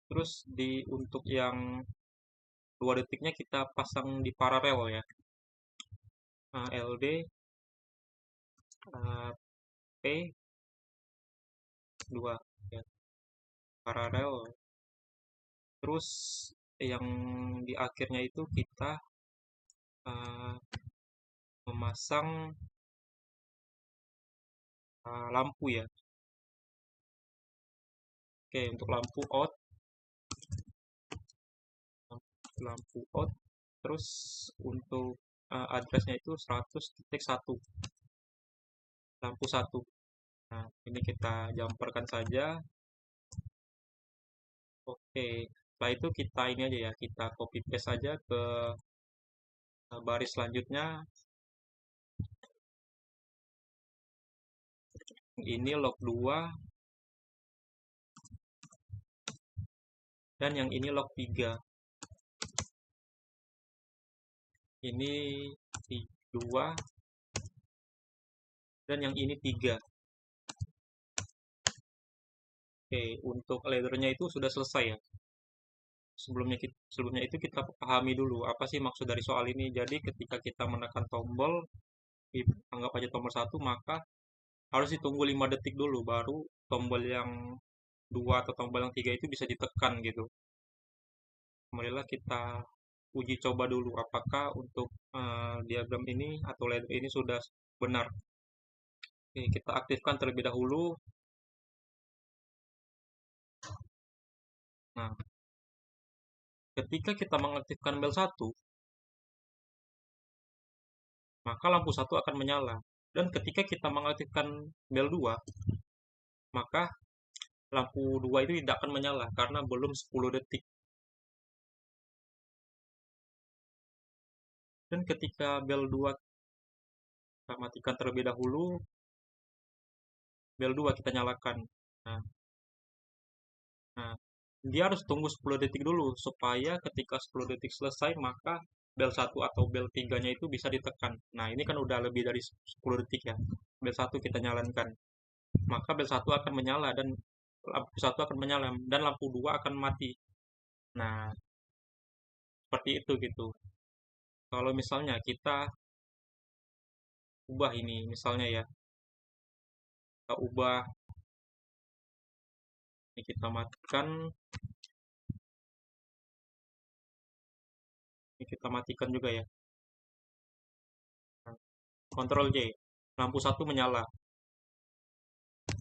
Terus untuk yang 2 detiknya kita pasang di paralel ya. LD P2 ya, paralel. Terus yang di akhirnya itu kita memasang lampu ya. Oke, untuk lampu out, terus untuk addressnya itu 100.1 lampu 1. Nah, ini kita jumperkan saja. Oke, setelah itu kita ini aja ya, kita copy paste aja ke baris selanjutnya. Ini log 2 dan yang ini log 3. Ini 2 dan yang ini 3. Oke, untuk laddernya itu sudah selesai ya. sebelumnya itu kita pahami dulu apa sih maksud dari soal ini. Jadi ketika kita menekan tombol, anggap aja tombol satu, maka harus ditunggu 5 detik dulu baru tombol yang dua atau tombol yang tiga itu bisa ditekan gitu. Marilah kita uji coba dulu apakah untuk diagram ini atau ladder ini sudah benar. Oke, kita aktifkan terlebih dahulu. Nah, ketika kita mengaktifkan bel satu, maka lampu satu akan menyala. Dan ketika kita mengaktifkan bel 2, maka lampu 2 itu tidak akan menyala karena belum 10 detik. Dan ketika bel 2 kita matikan terlebih dahulu, bel 2 kita nyalakan. Nah, nah, dia harus tunggu 10 detik dulu supaya ketika 10 detik selesai maka bel satu atau bel tiganya itu bisa ditekan. Nah, ini kan udah lebih dari 10 detik ya. Bel satu kita nyalakan. Maka bel satu akan menyala dan lampu satu akan menyala dan lampu dua akan mati. Nah, seperti itu gitu. Kalau misalnya kita ubah ini, misalnya ya, kita ubah, ini kita matikan, ini kita matikan juga ya. Nah, Ctrl J, lampu satu menyala.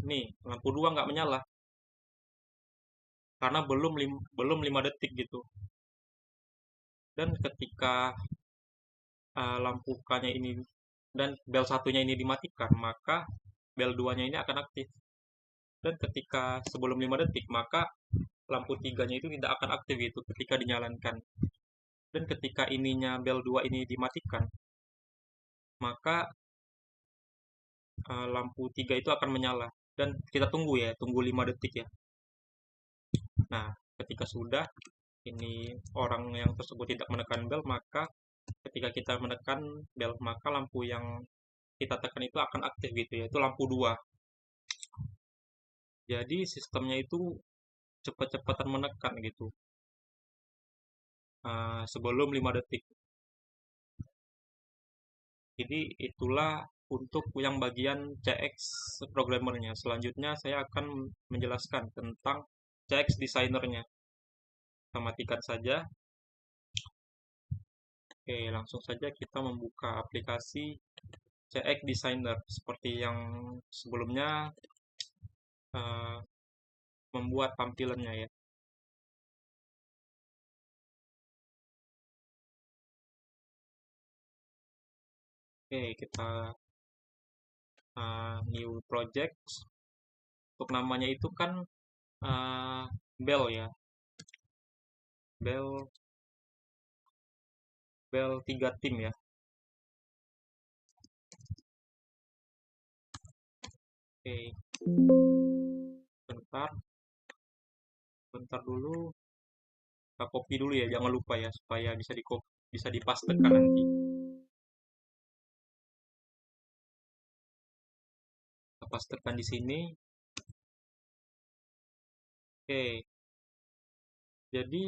Nih, lampu dua nggak menyala karena belum 5 detik gitu. Dan ketika lampu K-nya ini dan bel satunya ini dimatikan, maka bel 2-nya ini akan aktif. Dan ketika sebelum 5 detik, maka lampu tiganya itu tidak akan aktif gitu ketika dinyalakan. Dan ketika ininya bel 2 ini dimatikan, maka lampu 3 itu akan menyala. Dan kita tunggu ya, tunggu 5 detik ya. Nah, ketika sudah ini orang yang tersebut tidak menekan bel, maka ketika kita menekan bel, maka lampu yang kita tekan itu akan aktif gitu ya. Itu lampu 2. Jadi sistemnya itu cepat-cepatan menekan gitu. Sebelum 5 detik. Jadi itulah untuk yang bagian CX programmernya. Selanjutnya saya akan menjelaskan tentang CX designernya. Kita matikan saja. Oke, langsung saja kita membuka aplikasi CX Designer. Seperti yang sebelumnya eh, membuat tampilannya ya. Oke, kita new project. Untuk namanya itu kan eh, Bell ya. Bell Bell 3 tim ya. Oke, bentar, bentar dulu. Kita copy dulu ya, jangan lupa ya, supaya bisa bisa dipastekan nanti. Kita pastekan di sini. Oke, jadi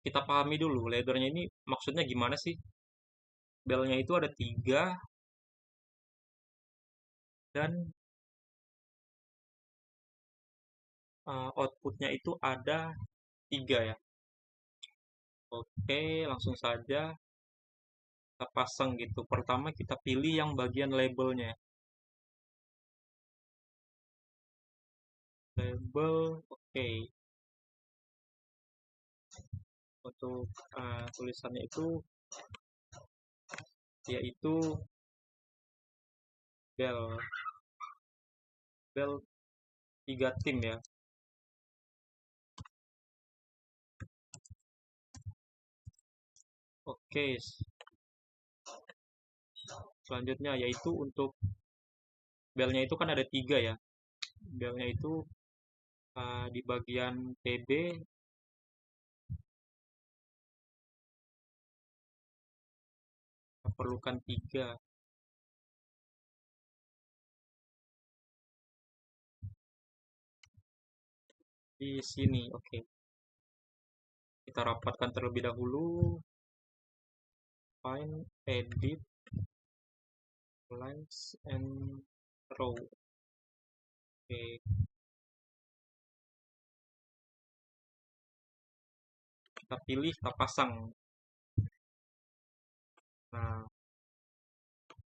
kita pahami dulu, laddernya ini maksudnya gimana sih? Belnya itu ada 3 dan outputnya itu ada 3 ya. Oke, langsung saja kita pasang gitu. Pertama kita pilih yang bagian labelnya. Label, oke. Untuk tulisannya itu yaitu Bell Bell 3 tim ya. Oke, selanjutnya yaitu untuk belnya itu kan ada 3 ya. Belnya itu di bagian TB kita perlukan 3 di sini. Oke. Kita rapatkan terlebih dahulu. Find, edit, lines, and row. Oke. Kita pilih, kita pasang. Nah,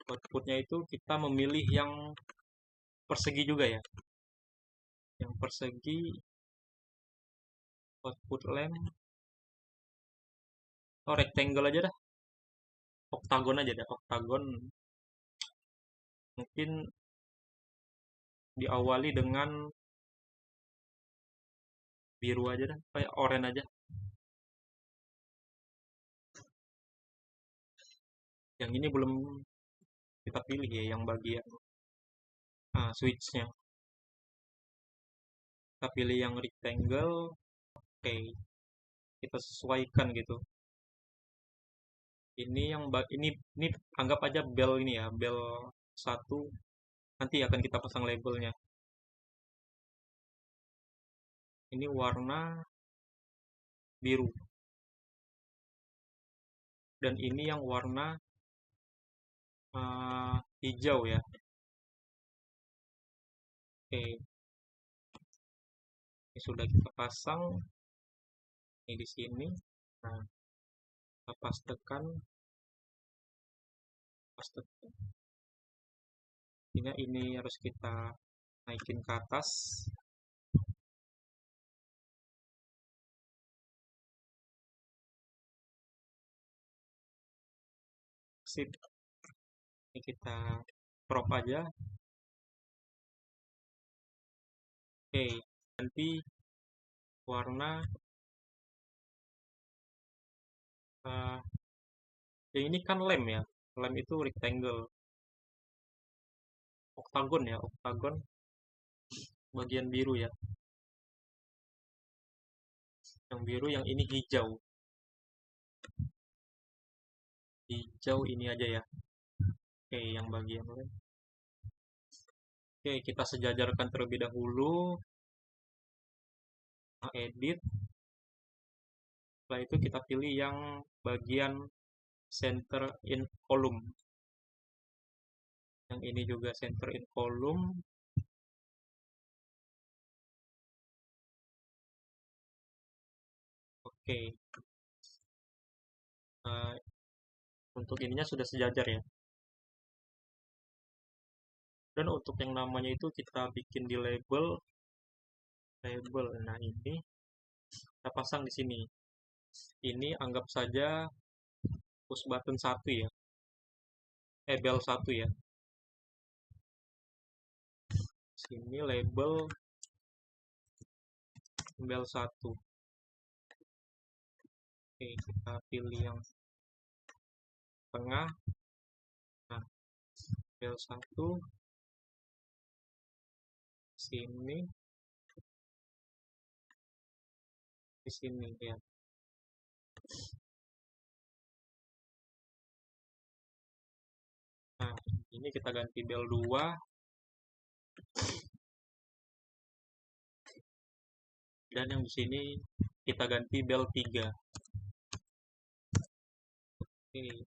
outputnya itu kita memilih yang persegi juga ya. Yang persegi, output lamp. Oh, rectangle aja dah. Oktagon aja deh, oktagon. Mungkin diawali dengan biru aja dah, kayak oranye aja. Yang ini belum kita pilih ya, yang bagian switch-nya. Kita pilih yang rectangle. Oke, kita sesuaikan gitu. Ini yang ini anggap aja bel ini ya, bel 1. Nanti akan kita pasang labelnya. Ini warna biru. Dan ini yang warna hijau ya. Oke, ini sudah kita pasang. Ini di sini. Nah, kita pastekan. Ini harus kita naikin ke atas. Sip. Ini kita crop aja. Oke, nanti warna yang ini kan lem ya. Lem itu rectangle. Oktagon ya, oktagon bagian biru ya. Yang biru, yang ini hijau. Hijau ini aja ya. Oke, yang bagian lem. Oke, kita sejajarkan terlebih dahulu. Edit. Setelah itu kita pilih yang bagian center in column. Yang ini juga center in column. Oke. Untuk ininya sudah sejajar ya. Dan untuk yang namanya itu kita bikin di label. Nah, ini kita pasang di sini. Ini anggap saja push button 1 ya. Bel 1 ya. Sini label bel 1. Oke, kita pilih yang tengah. Nah, bel 1 sini, di sini ya. Nah, ini kita ganti bel 2. Dan yang di sini kita ganti bel 3. Oke.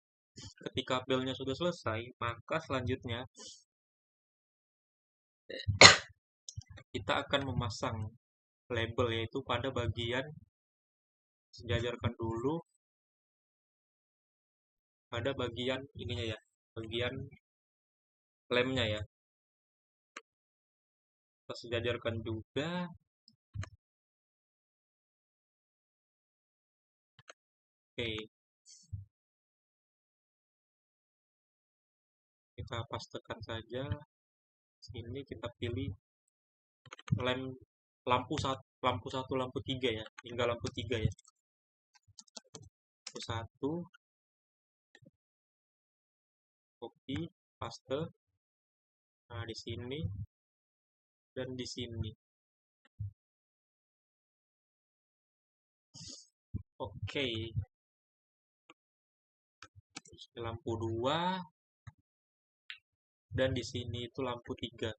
Ketika belnya sudah selesai, maka selanjutnya kita akan memasang label, yaitu pada bagian, sejajarkan dulu pada bagian ininya ya, bagian lemnya ya. Kita sejajarkan juga. Oke, kita pastekan saja. Sini kita pilih lampu 1, lampu 3 ya, hingga lampu 3 ya. Lampu 1, copy, paste. Nah, di sini dan di sini. Oke. Terus lampu 2 dan di sini itu lampu 3.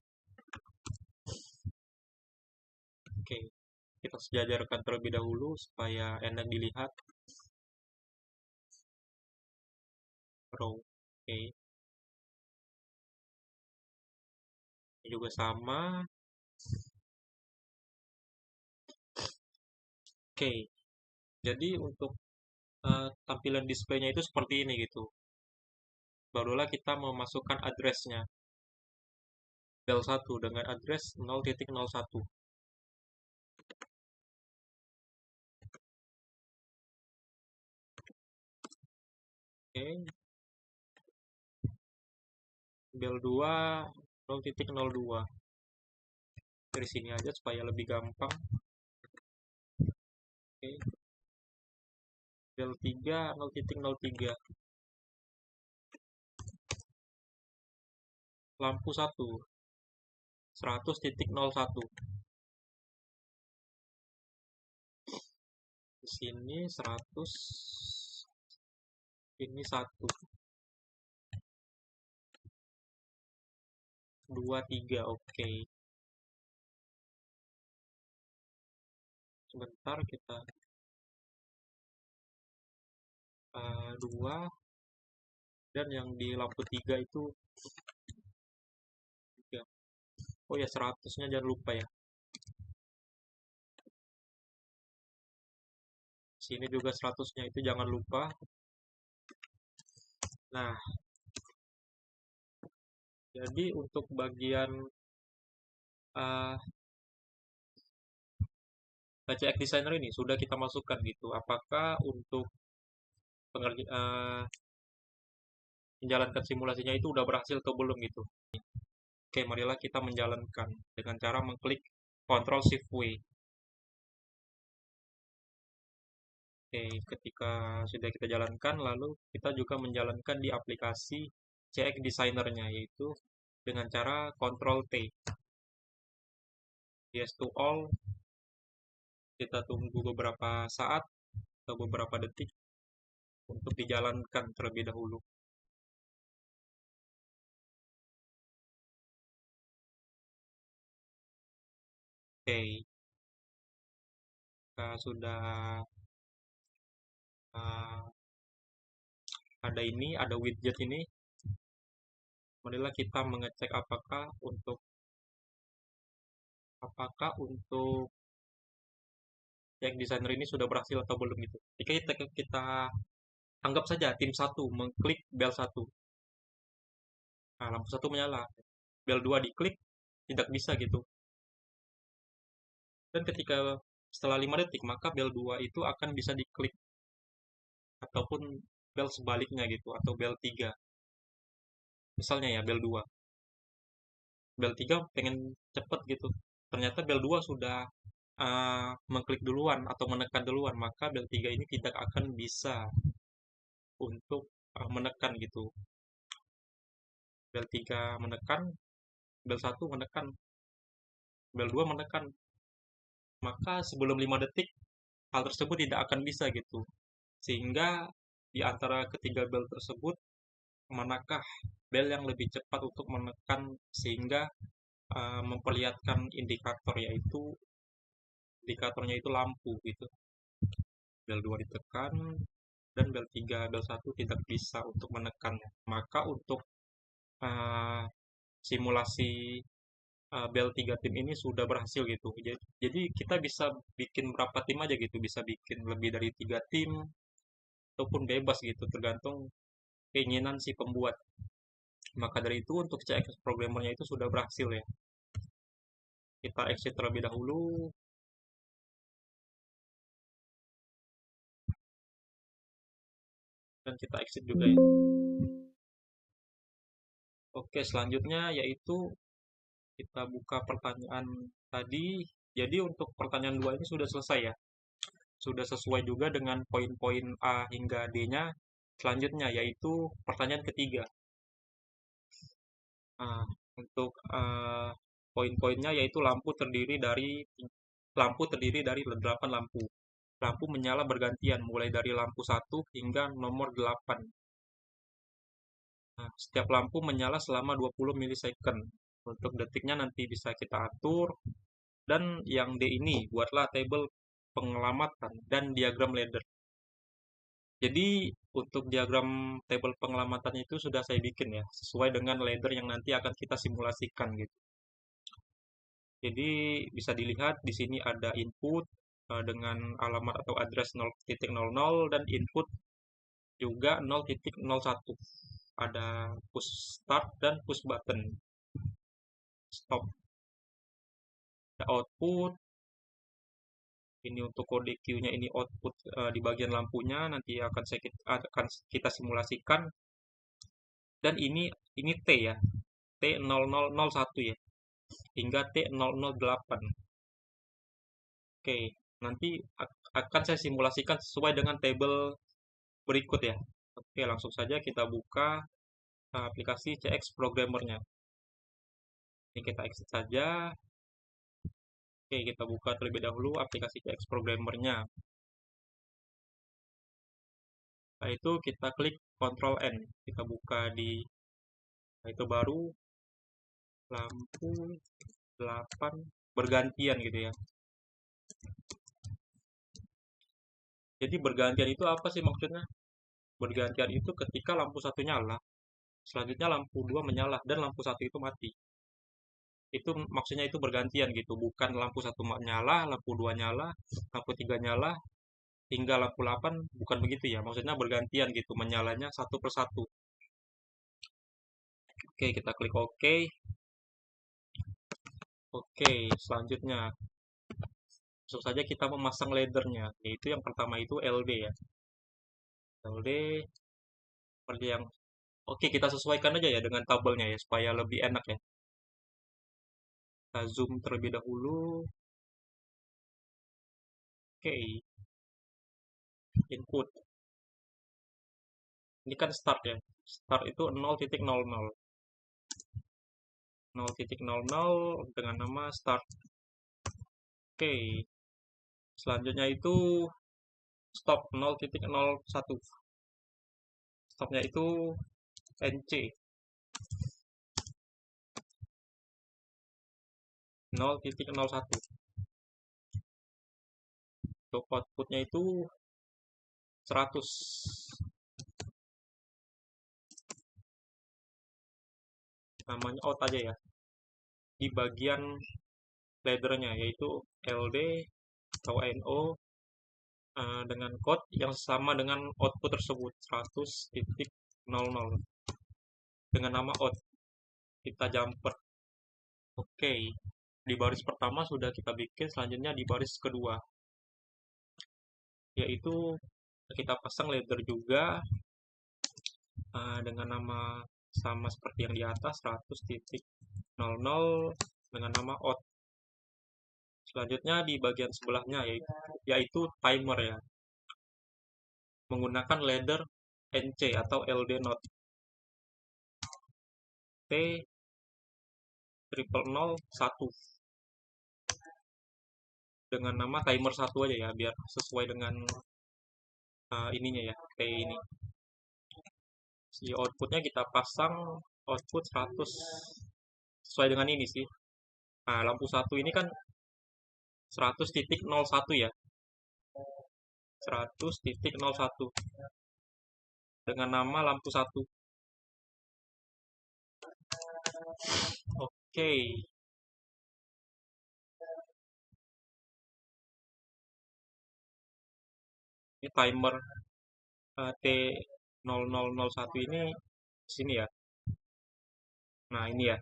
Oke. Kita sejajarkan terlebih dahulu supaya enak dilihat. Row. Oke. Ini juga sama. Oke. Jadi untuk tampilan displaynya itu seperti ini gitu. Barulah kita memasukkan address-nya. Bel 1 dengan address 0.01. Oke. Bel 2 0.02. Dari sini aja supaya lebih gampang. Oke. Bel 3 0.03. Lampu 1 100.01. Di sini 100, ini 1 2 3. Oke. Sebentar kita 2, dan yang di lampu 3 itu 3. Oh ya, 100-nya jangan lupa ya. Sini juga 100-nya itu jangan lupa. Nah, jadi untuk bagian CX Designer ini sudah kita masukkan gitu. Apakah untuk menjalankan simulasinya itu udah berhasil atau belum gitu. Oke, marilah kita menjalankan dengan cara mengklik Ctrl Shift W. Oke, ketika sudah kita jalankan, lalu kita juga menjalankan di aplikasi CX Designer-nya, yaitu dengan cara Ctrl T. Yes to all. Kita tunggu beberapa saat atau beberapa detik untuk dijalankan terlebih dahulu. Oke, kita sudah ada widget ini. Marilah kita mengecek apakah untuk CX Designer ini sudah berhasil atau belum gitu. Jika kita anggap saja tim 1 mengklik bel 1. Nah, lampu 1 menyala. Bel 2 diklik, tidak bisa gitu. Dan ketika setelah 5 detik, maka bel 2 itu akan bisa diklik. Ataupun bel sebaliknya gitu, atau bel 3. Misalnya ya, bel 2. Bel 3 pengen cepet gitu. Ternyata bel 2 sudah mengklik duluan atau menekan duluan, maka bel 3 ini tidak akan bisa untuk menekan gitu. Bel 3 menekan, bel 1 menekan, bel 2 menekan. Maka sebelum 5 detik, hal tersebut tidak akan bisa gitu. Sehingga di antara ketiga bel tersebut, manakah bel yang lebih cepat untuk menekan sehingga memperlihatkan indikatornya itu lampu gitu. Bel 2 ditekan dan bel 3, bel 1 tidak bisa untuk menekannya. Maka untuk simulasi bel 3 tim ini sudah berhasil gitu. Jadi kita bisa bikin berapa tim aja gitu, bisa bikin lebih dari 3 tim ataupun bebas gitu, tergantung keinginan si pembuat. Maka dari itu untuk CX programmernya itu sudah berhasil ya. Kita exit terlebih dahulu. Dan kita exit juga ya. Oke, selanjutnya yaitu kita buka pertanyaan tadi. Jadi untuk pertanyaan 2 ini sudah selesai ya. Sudah sesuai juga dengan poin-poin A hingga D-nya. Selanjutnya yaitu pertanyaan ketiga. Untuk poin-poinnya yaitu lampu terdiri dari 8 lampu. Lampu menyala bergantian mulai dari lampu 1 hingga nomor 8. Nah, setiap lampu menyala selama 20 milisecond. Untuk detiknya nanti bisa kita atur. Dan yang D ini, buatlah tabel pengelamatan dan diagram ladder. Jadi untuk diagram tabel pengelamatannya itu sudah saya bikin ya, sesuai dengan ladder yang nanti akan kita simulasikan gitu. Jadi bisa dilihat di sini ada input dengan alamat atau address 0.00 dan input juga 0.01. Ada push start dan push button stop. Ada output. Ini untuk kode Q-nya, ini output di bagian lampunya nanti akan kita simulasikan. Dan ini T ya, T0001 ya, hingga T008. Oke, nanti akan saya simulasikan sesuai dengan tabel berikut ya. Oke, langsung saja kita buka aplikasi CX Programmer-nya. Ini kita exit saja. Oke, kita buka terlebih dahulu aplikasi CX Programmer-nya. Setelah itu kita klik Ctrl N. Kita buka di, itu baru lampu 8 bergantian gitu ya. Jadi bergantian itu apa sih maksudnya? Bergantian itu ketika lampu satu nyala, selanjutnya lampu 2 menyala dan lampu satu itu mati. Itu maksudnya itu bergantian gitu, bukan lampu satu nyala, lampu 2 nyala, lampu 3 nyala, hingga lampu 8, bukan begitu ya. Maksudnya bergantian gitu, menyalanya satu persatu. Oke, kita klik OK. Oke, selanjutnya langsung saja kita memasang laddernya, yaitu yang pertama itu LD ya. LD seperti yang oke, kita sesuaikan aja ya dengan tabelnya ya supaya lebih enak ya. Kita zoom terlebih dahulu. Oke, input. Ini kan start ya. Start itu 0.00. 0.00 dengan nama start. Oke. Selanjutnya itu stop 0.01. Stopnya itu NC 0.01. Untuk outputnya itu 100. Namanya out aja ya. Di bagian laddernya yaitu LD atau NO dengan code yang sama dengan output tersebut 100.00 dengan nama out. Kita jumper. Oke, di baris pertama sudah kita bikin, selanjutnya di baris kedua yaitu kita pasang ladder juga dengan nama sama seperti yang di atas 100.00 dengan nama out. Selanjutnya di bagian sebelahnya yaitu timer ya, menggunakan ladder NC atau LD note T 0001 dengan nama timer 1 aja ya, biar sesuai dengan ininya ya, T ini. Si outputnya kita pasang output 100 sesuai dengan ini sih. Nah, lampu 1 ini kan 100.01 ya, 100.01 dengan nama lampu 1. Oke, ini timer T0001 ini sini ya. Nah, ini ya.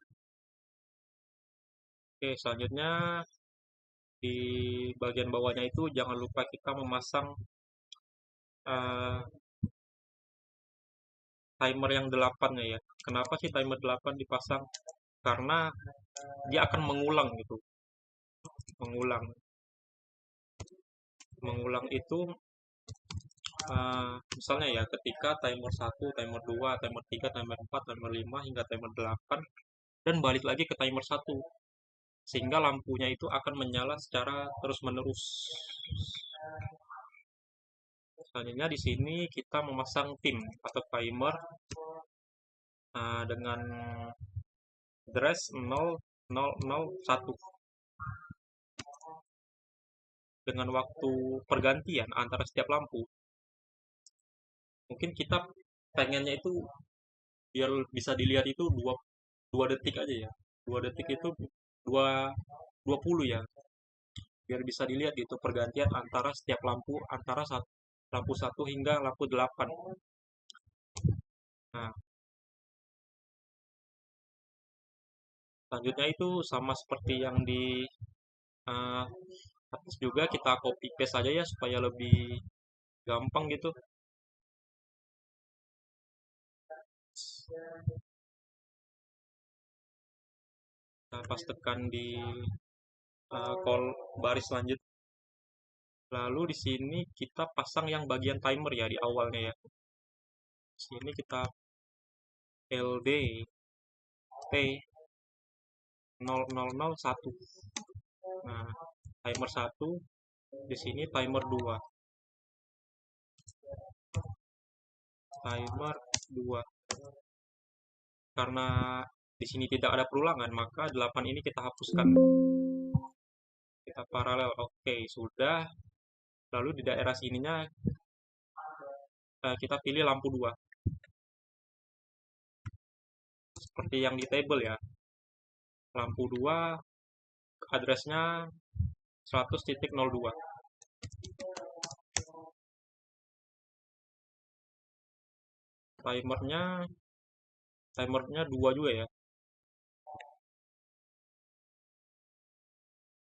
Oke, selanjutnya di bagian bawahnya itu jangan lupa kita memasang timer yang 8 ya. Kenapa sih timer 8 dipasang? Karena dia akan mengulang gitu. Mengulang itu misalnya ya, ketika timer 1, timer 2, timer 3, timer 4, timer 5 hingga timer 8 dan balik lagi ke timer 1. Sehingga lampunya itu akan menyala secara terus-menerus. Selanjutnya di sini kita memasang tim atau timer dengan address 0.0.01. dengan waktu pergantian antara setiap lampu. Mungkin kita pengennya itu biar bisa dilihat itu dua detik aja ya. 2 detik itu dua 20 ya. Biar bisa dilihat itu pergantian antara setiap lampu antara lampu 1 hingga lampu 8. Nah, selanjutnya itu sama seperti yang di eh, atas juga, kita copy paste aja ya supaya lebih gampang gitu. Nah, pas tekan di baris lanjut. Lalu di sini kita pasang yang bagian timer ya di awalnya ya. Di sini kita LD T 0001. Nah, timer 1, di sini timer 2. Timer 2. Karena di sini tidak ada perulangan, maka 8 ini kita hapuskan. Kita paralel. Oke, sudah. Lalu di daerah sininya kita pilih lampu 2. Seperti yang di table ya. Lampu 2 addressnya 100.02. Timernya 2 juga ya.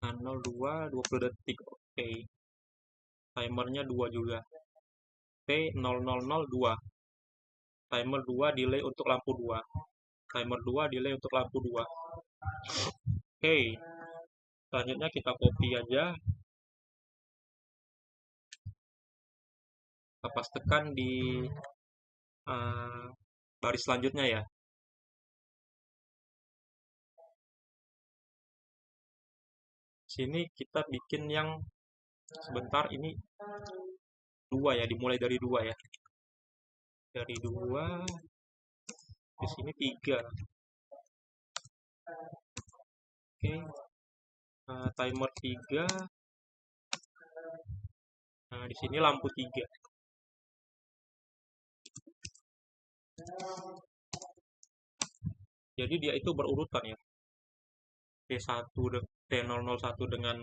Nah, 02 20 detik. Oke. Timernya 2 juga. T0002. Timer 2 delay untuk lampu 2. Timer 2 delay untuk lampu 2. Oke. Selanjutnya kita copy aja. Kita pastekan di baris selanjutnya ya. Sini kita bikin yang sebentar ini 2 ya, dimulai dari 2 ya. Dari 2 di sini 3. Oke. Timer 3. Nah, di sini lampu 3. Jadi dia itu berurutan ya. T001 dengan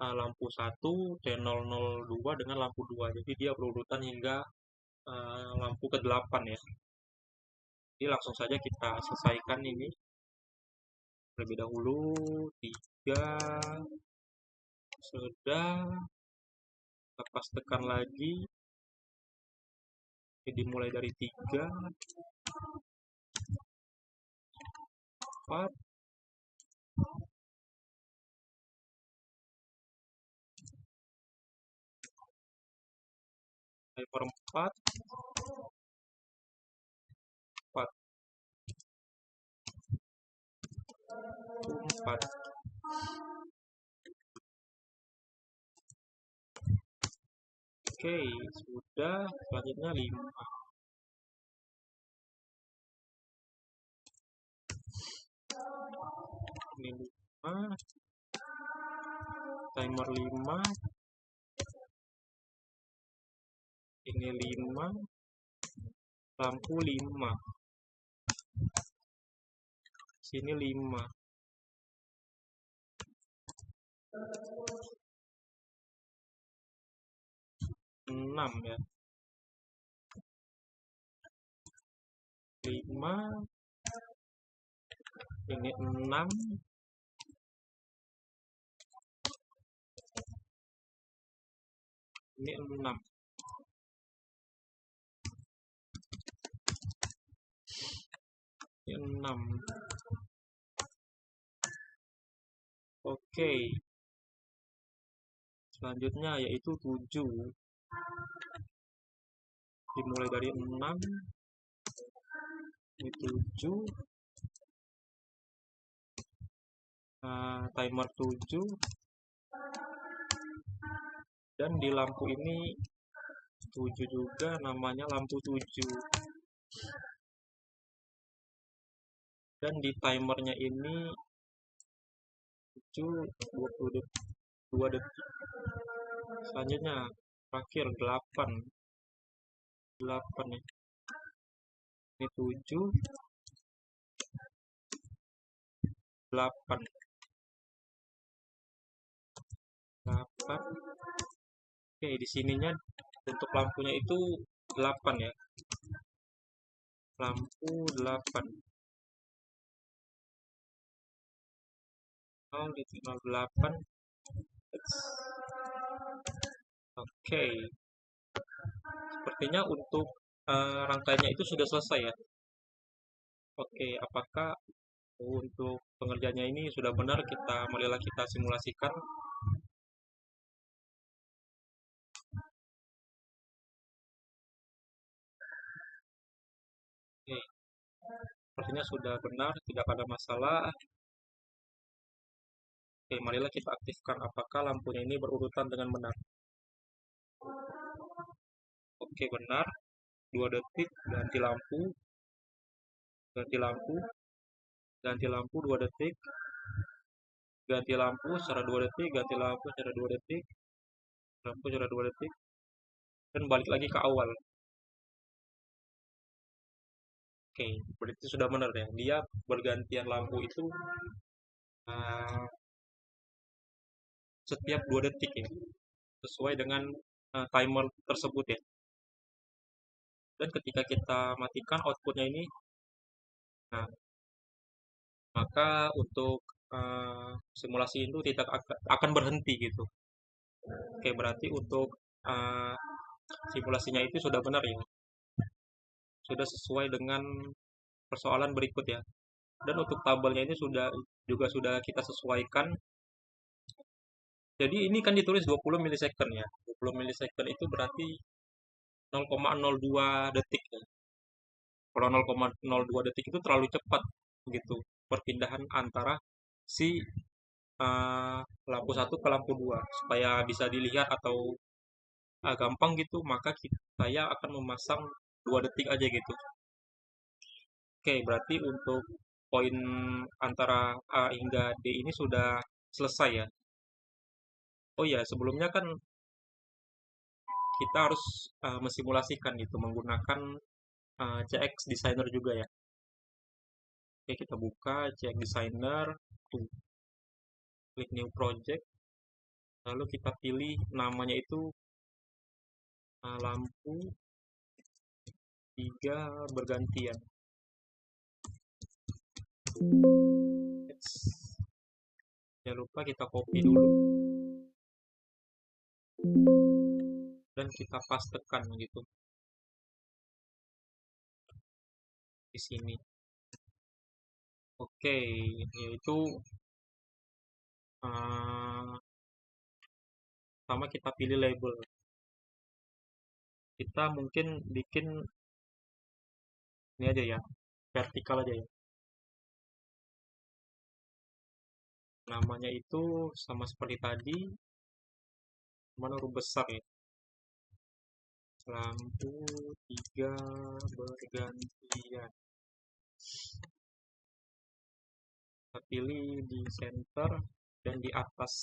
lampu 1, T002 dengan lampu 2. Jadi dia berurutan hingga lampu ke-8 ya. Jadi langsung saja kita selesaikan ini. Terlebih dahulu 3. Sudah. Kita pastekan lagi. Jadi dimulai dari 3, 4, timer 4, 4, 4. Oke, sudah. Selanjutnya 5. Ini 5. Timer 5. Ini 5. Lampu 5. Sini 5. 6 ya. 5. Ini 6. Ini 6. Ini 6. Oke. Selanjutnya yaitu 7. Dimulai dari 6. Ini 7. Timer 7. Dan di lampu ini 7 juga, namanya lampu 7. Dan di timernya ini 7 20 detik. 2 detik. Selanjutnya terakhir 8 ya. Ini 7 8 8. Oke, di sininya untuk lampunya itu 8 ya. Lampu 8. 0,08. Oke. Sepertinya untuk rangkaiannya itu sudah selesai ya. Oke, apakah untuk pengerjaannya ini sudah benar, marilah kita simulasikan. Oke, sepertinya sudah benar, tidak ada masalah. Oke, marilah kita aktifkan apakah lampunya ini berurutan dengan benar. Oke, benar. 2 detik, ganti lampu, ganti lampu, ganti lampu 2 detik, ganti lampu secara 2 detik, ganti lampu secara 2 detik, lampu secara 2 detik, dan balik lagi ke awal. Oke, berarti sudah benar ya. Dia bergantian lampu itu uh, setiap 2 detik ya, sesuai dengan timer tersebut ya. Dan ketika kita matikan outputnya ini, nah, maka untuk simulasi itu tidak akan berhenti gitu. Oke, berarti untuk simulasinya itu sudah benar ya, sudah sesuai dengan persoalan berikut ya. Dan untuk tabelnya ini juga sudah kita sesuaikan. Jadi ini kan ditulis 20 milisecond ya. 20 milisecond itu berarti 0,02 detik ya. Kalau 0,02 detik itu terlalu cepat gitu perpindahan antara si lampu satu ke lampu 2 supaya bisa dilihat atau gampang gitu, maka saya akan memasang 2 detik aja gitu. Oke, berarti untuk poin antara A hingga D ini sudah selesai ya. Oh iya, sebelumnya kan kita harus mensimulasikan gitu menggunakan CX Designer juga ya. Oke, kita buka CX Designer, klik New Project, lalu kita pilih namanya itu lampu 3 bergantian. Jangan lupa kita copy dulu dan kita pastekan gitu di sini. Oke, yaitu sama kita pilih label. Kita mungkin bikin ini aja ya, vertikal aja ya. Namanya itu sama seperti tadi, mana huruf besar ya. Lampu 3 bergantian. Kita pilih di center dan di atas.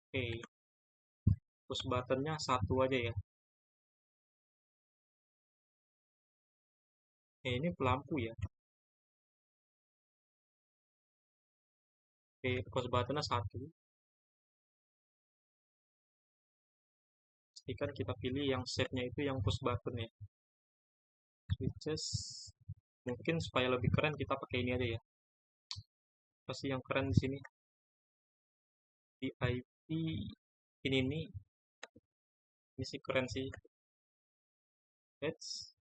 Oke, push buttonnya 1 aja ya. Ini pelampu ya. Oke, push buttonnya 1. Pastikan kita pilih yang shape-nya itu yang push button ya. Switches, mungkin supaya lebih keren kita pakai ini aja ya. Pasti yang keren di sini. VIP ini nih. Ini sih keren sih. Let's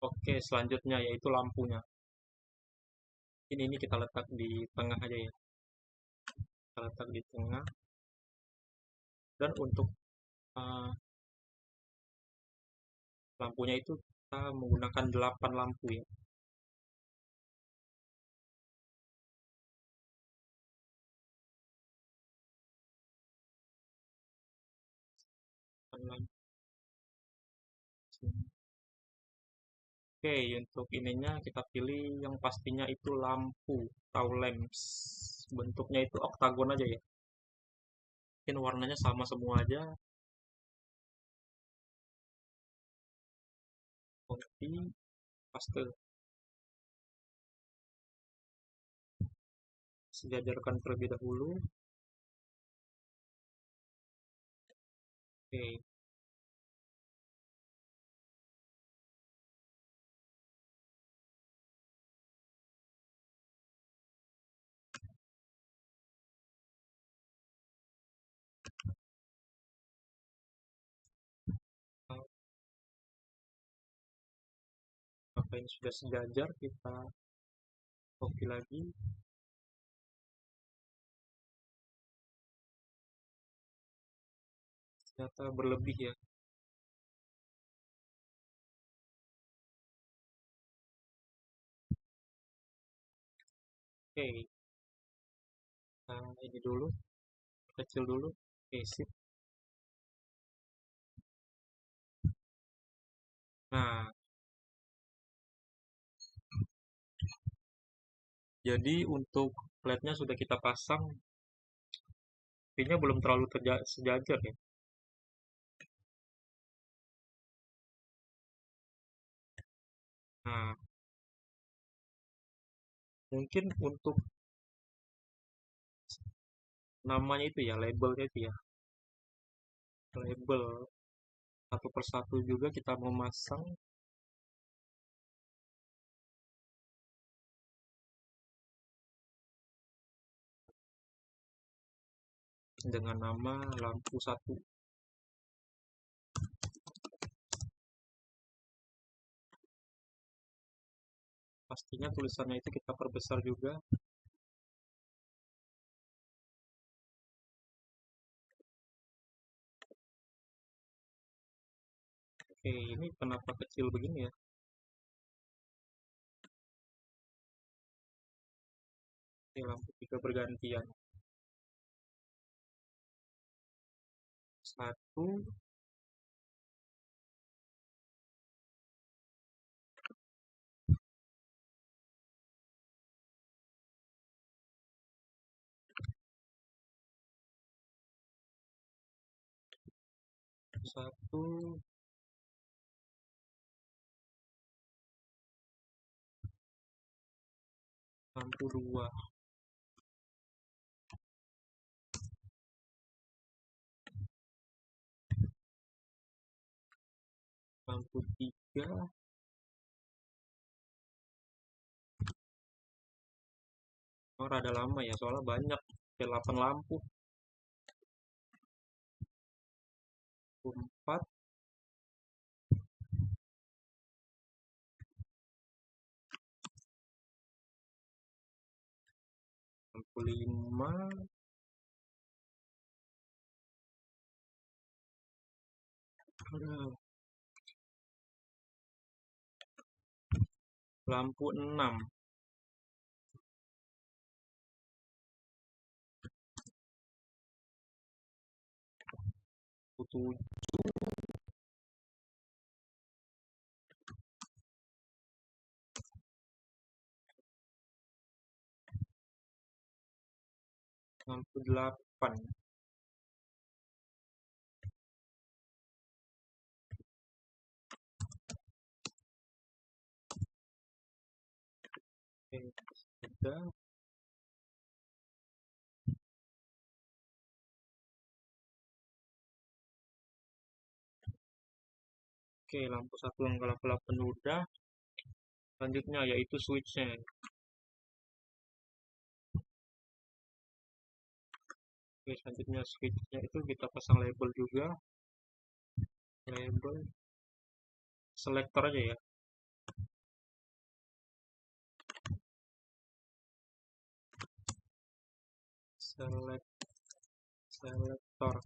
oke, selanjutnya yaitu lampunya. Ini kita letak di tengah aja ya. Kita letak di tengah. Dan untuk uh, lampunya itu kita menggunakan 8 lampu ya. Oke, untuk ininya kita pilih yang pastinya itu lampu atau lamps. Bentuknya itu oktagon aja ya. Mungkin warnanya sama semua aja. Copy, paste. Sejajarkan terlebih dahulu. Oke, apa yang sudah sejajar kita copy lagi. Ternyata berlebih ya. Oke, nah ini dulu, kecil dulu. Oke, sip. Nah, jadi untuk flatnya sudah kita pasang, pinnya belum terlalu sejajar ya. Nah, mungkin untuk namanya itu ya, labelnya itu ya. Label satu persatu juga kita memasang dengan nama lampu satu. Pastinya tulisannya itu kita perbesar juga. Oke, ini kenapa kecil begini ya? Ini lampu tiga bergantian. Satu, satu, lampu dua. Lampu tiga. Oh, rada lama ya, soalnya banyak. 8 lampu. Lampu empat, lampu lima. Lampu enam. Lampu tujuh. Lampu delapan. Oke, sudah. Oke, lampu satu yang gelap-gelap penuh udah. Selanjutnya yaitu switchnya. Oke, selanjutnya switchnya itu kita pasang label juga. Label selector aja ya. Selector.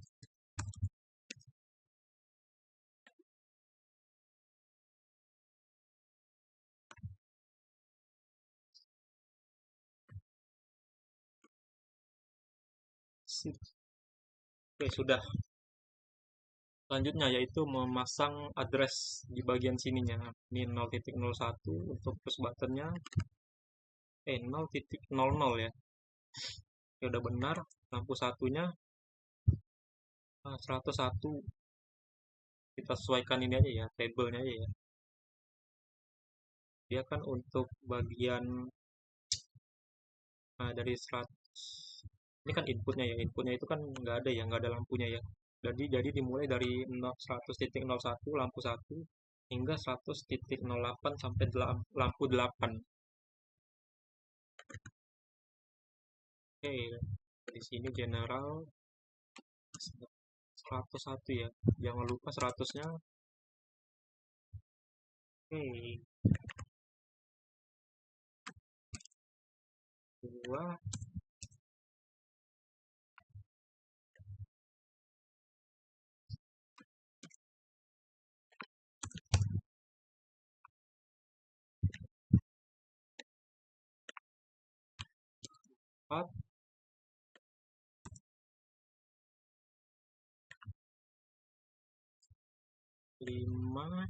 Sip. Oke, sudah. Selanjutnya yaitu memasang address di bagian sininya. Ini 0.01 untuk push buttonnya. 0.00 ya. Ya udah benar. Lampu satunya 101. Kita sesuaikan ini aja ya, tabelnya aja ya. Dia kan untuk bagian dari 100. Ini kan inputnya ya. Inputnya itu kan nggak ada lampunya ya. Jadi dimulai dari 100.01 lampu 1 hingga 100.08 sampai lampu 8. Oke, di sini general 101 ya. Jangan lupa 100-nya. Oke, 2, 4, 5,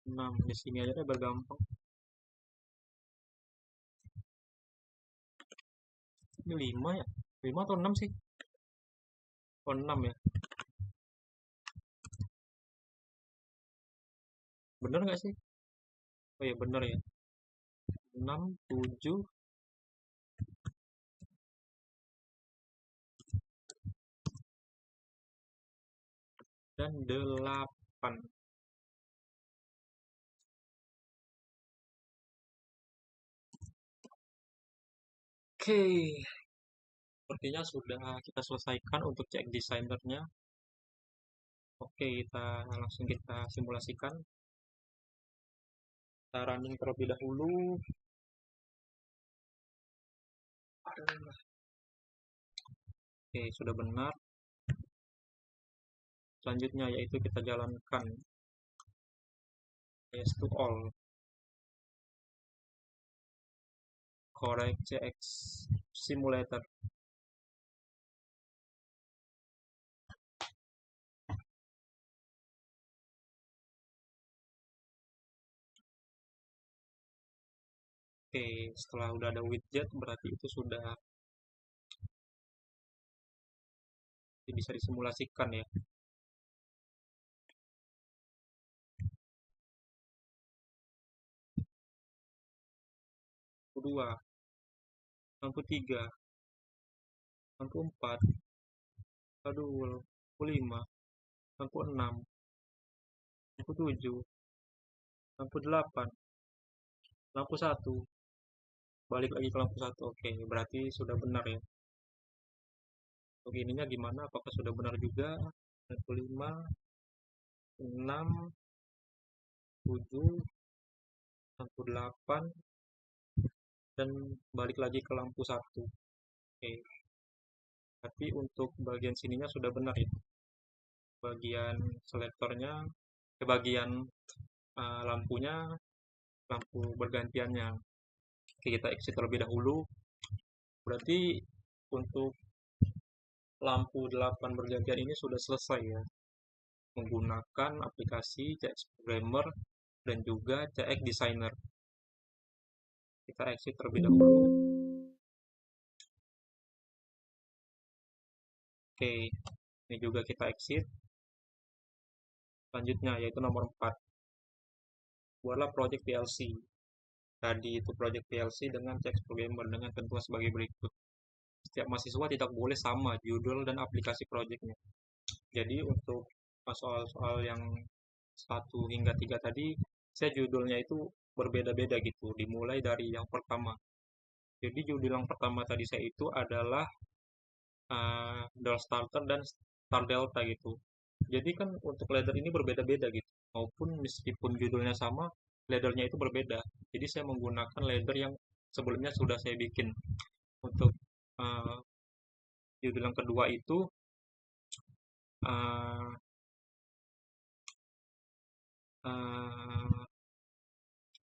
6. Di sini aja deh bergampang. Ini 5 ya? 5 atau 6 sih? Oh, 6 ya. Bener nggak sih? Oh ya bener ya. 6, 7, dan 8. Oke, sepertinya sudah kita selesaikan untuk cek desainernya. Oke, kita simulasikan. Kita running terlebih dahulu. Oke, sudah benar. Selanjutnya yaitu kita jalankan yes to all. Correct CX simulator. Oke, setelah udah ada widget berarti itu sudah bisa disimulasikan ya. Lampu 2, lampu 3, lampu 4, aduh, lampu 5, lampu 6, lampu 7, lampu 8, lampu 1, balik lagi ke lampu 1. Oke, berarti sudah benar ya. Untuk ininya gimana? Apakah sudah benar juga? Lampu 5, 6, 7, lampu 8, dan balik lagi ke lampu 1. Oke, tapi untuk bagian sininya sudah benar ya. Bagian selektornya, bagian lampunya, lampu bergantiannya. Oke, kita exit terlebih dahulu. Berarti untuk lampu 8 bergantian ini sudah selesai ya. Menggunakan aplikasi CX Programmer dan juga CX Designer. Kita exit terlebih dahulu. Oke, ini juga kita exit. Selanjutnya yaitu nomor 4. Buatlah project PLC. Tadi itu project PLC dengan CX Programmer dengan ketentuan sebagai berikut. Setiap mahasiswa tidak boleh sama judul dan aplikasi projectnya. Jadi untuk soal-soal yang 1 hingga 3 tadi, saya judulnya itu berbeda-beda gitu, dimulai dari yang pertama. Jadi judul yang pertama tadi saya itu adalah Door Starter dan Star Delta gitu. Jadi kan untuk ladder ini berbeda-beda gitu, maupun meskipun judulnya sama, laddernya itu berbeda. Jadi saya menggunakan ladder yang sebelumnya sudah saya bikin. Untuk uh, judul yang kedua itu uh, uh,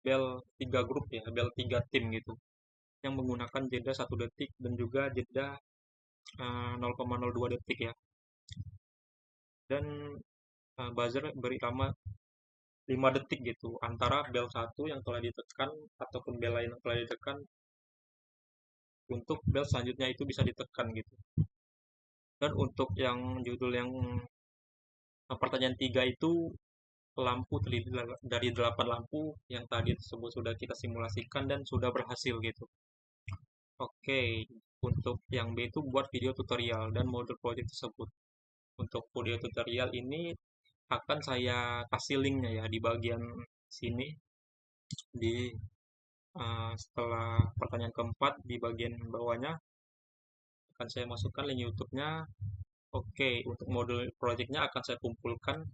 bel 3 grup ya, bel 3 tim gitu. yang menggunakan jeda 1 detik dan juga jeda 0,02 detik ya. Dan buzzer beri lama 5 detik gitu antara bel satu yang telah ditekan ataupun bel lain yang telah ditekan untuk bel selanjutnya itu bisa ditekan gitu. Dan untuk yang judul yang pertanyaan 3 itu lampu terdiri dari 8 lampu yang tadi tersebut sudah kita simulasikan dan sudah berhasil gitu. Oke, untuk yang B itu buat video tutorial dan model project tersebut. Untuk video tutorial ini akan saya kasih linknya ya di bagian sini di setelah pertanyaan keempat di bagian bawahnya akan saya masukkan link YouTube-nya. Oke, untuk model project-nya akan saya kumpulkan.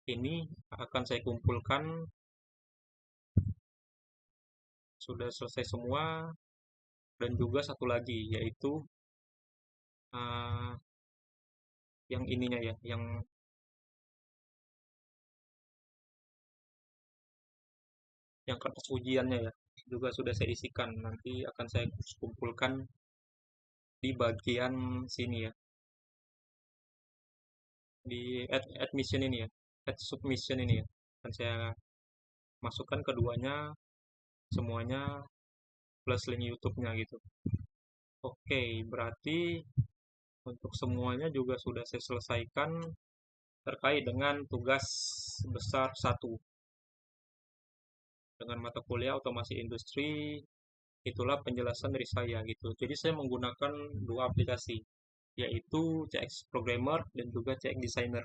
Ini akan saya kumpulkan sudah selesai semua dan juga satu lagi yaitu uh, yang ininya ya, yang kertas ujiannya ya juga sudah saya isikan. Nanti akan saya kumpulkan di bagian sini ya, di admission ini ya, submission ini ya. Akan saya masukkan keduanya semuanya plus link YouTube-nya gitu. Oke, berarti untuk semuanya juga sudah saya selesaikan terkait dengan tugas besar satu dengan mata kuliah otomasi industri. Itulah penjelasan dari saya gitu. Jadi saya menggunakan dua aplikasi, yaitu CX Programmer dan juga CX Designer.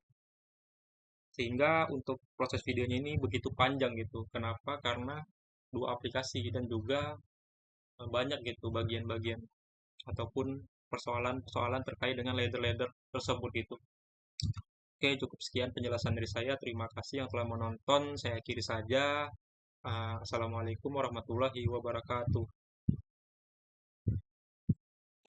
Sehingga untuk proses videonya ini begitu panjang gitu. Kenapa? Karena dua aplikasi dan juga banyak gitu bagian-bagian ataupun persoalan-persoalan terkait dengan ladder-ladder tersebut gitu. Oke, cukup sekian penjelasan dari saya. Terima kasih yang telah menonton. Saya akhiri saja. Assalamualaikum warahmatullahi wabarakatuh.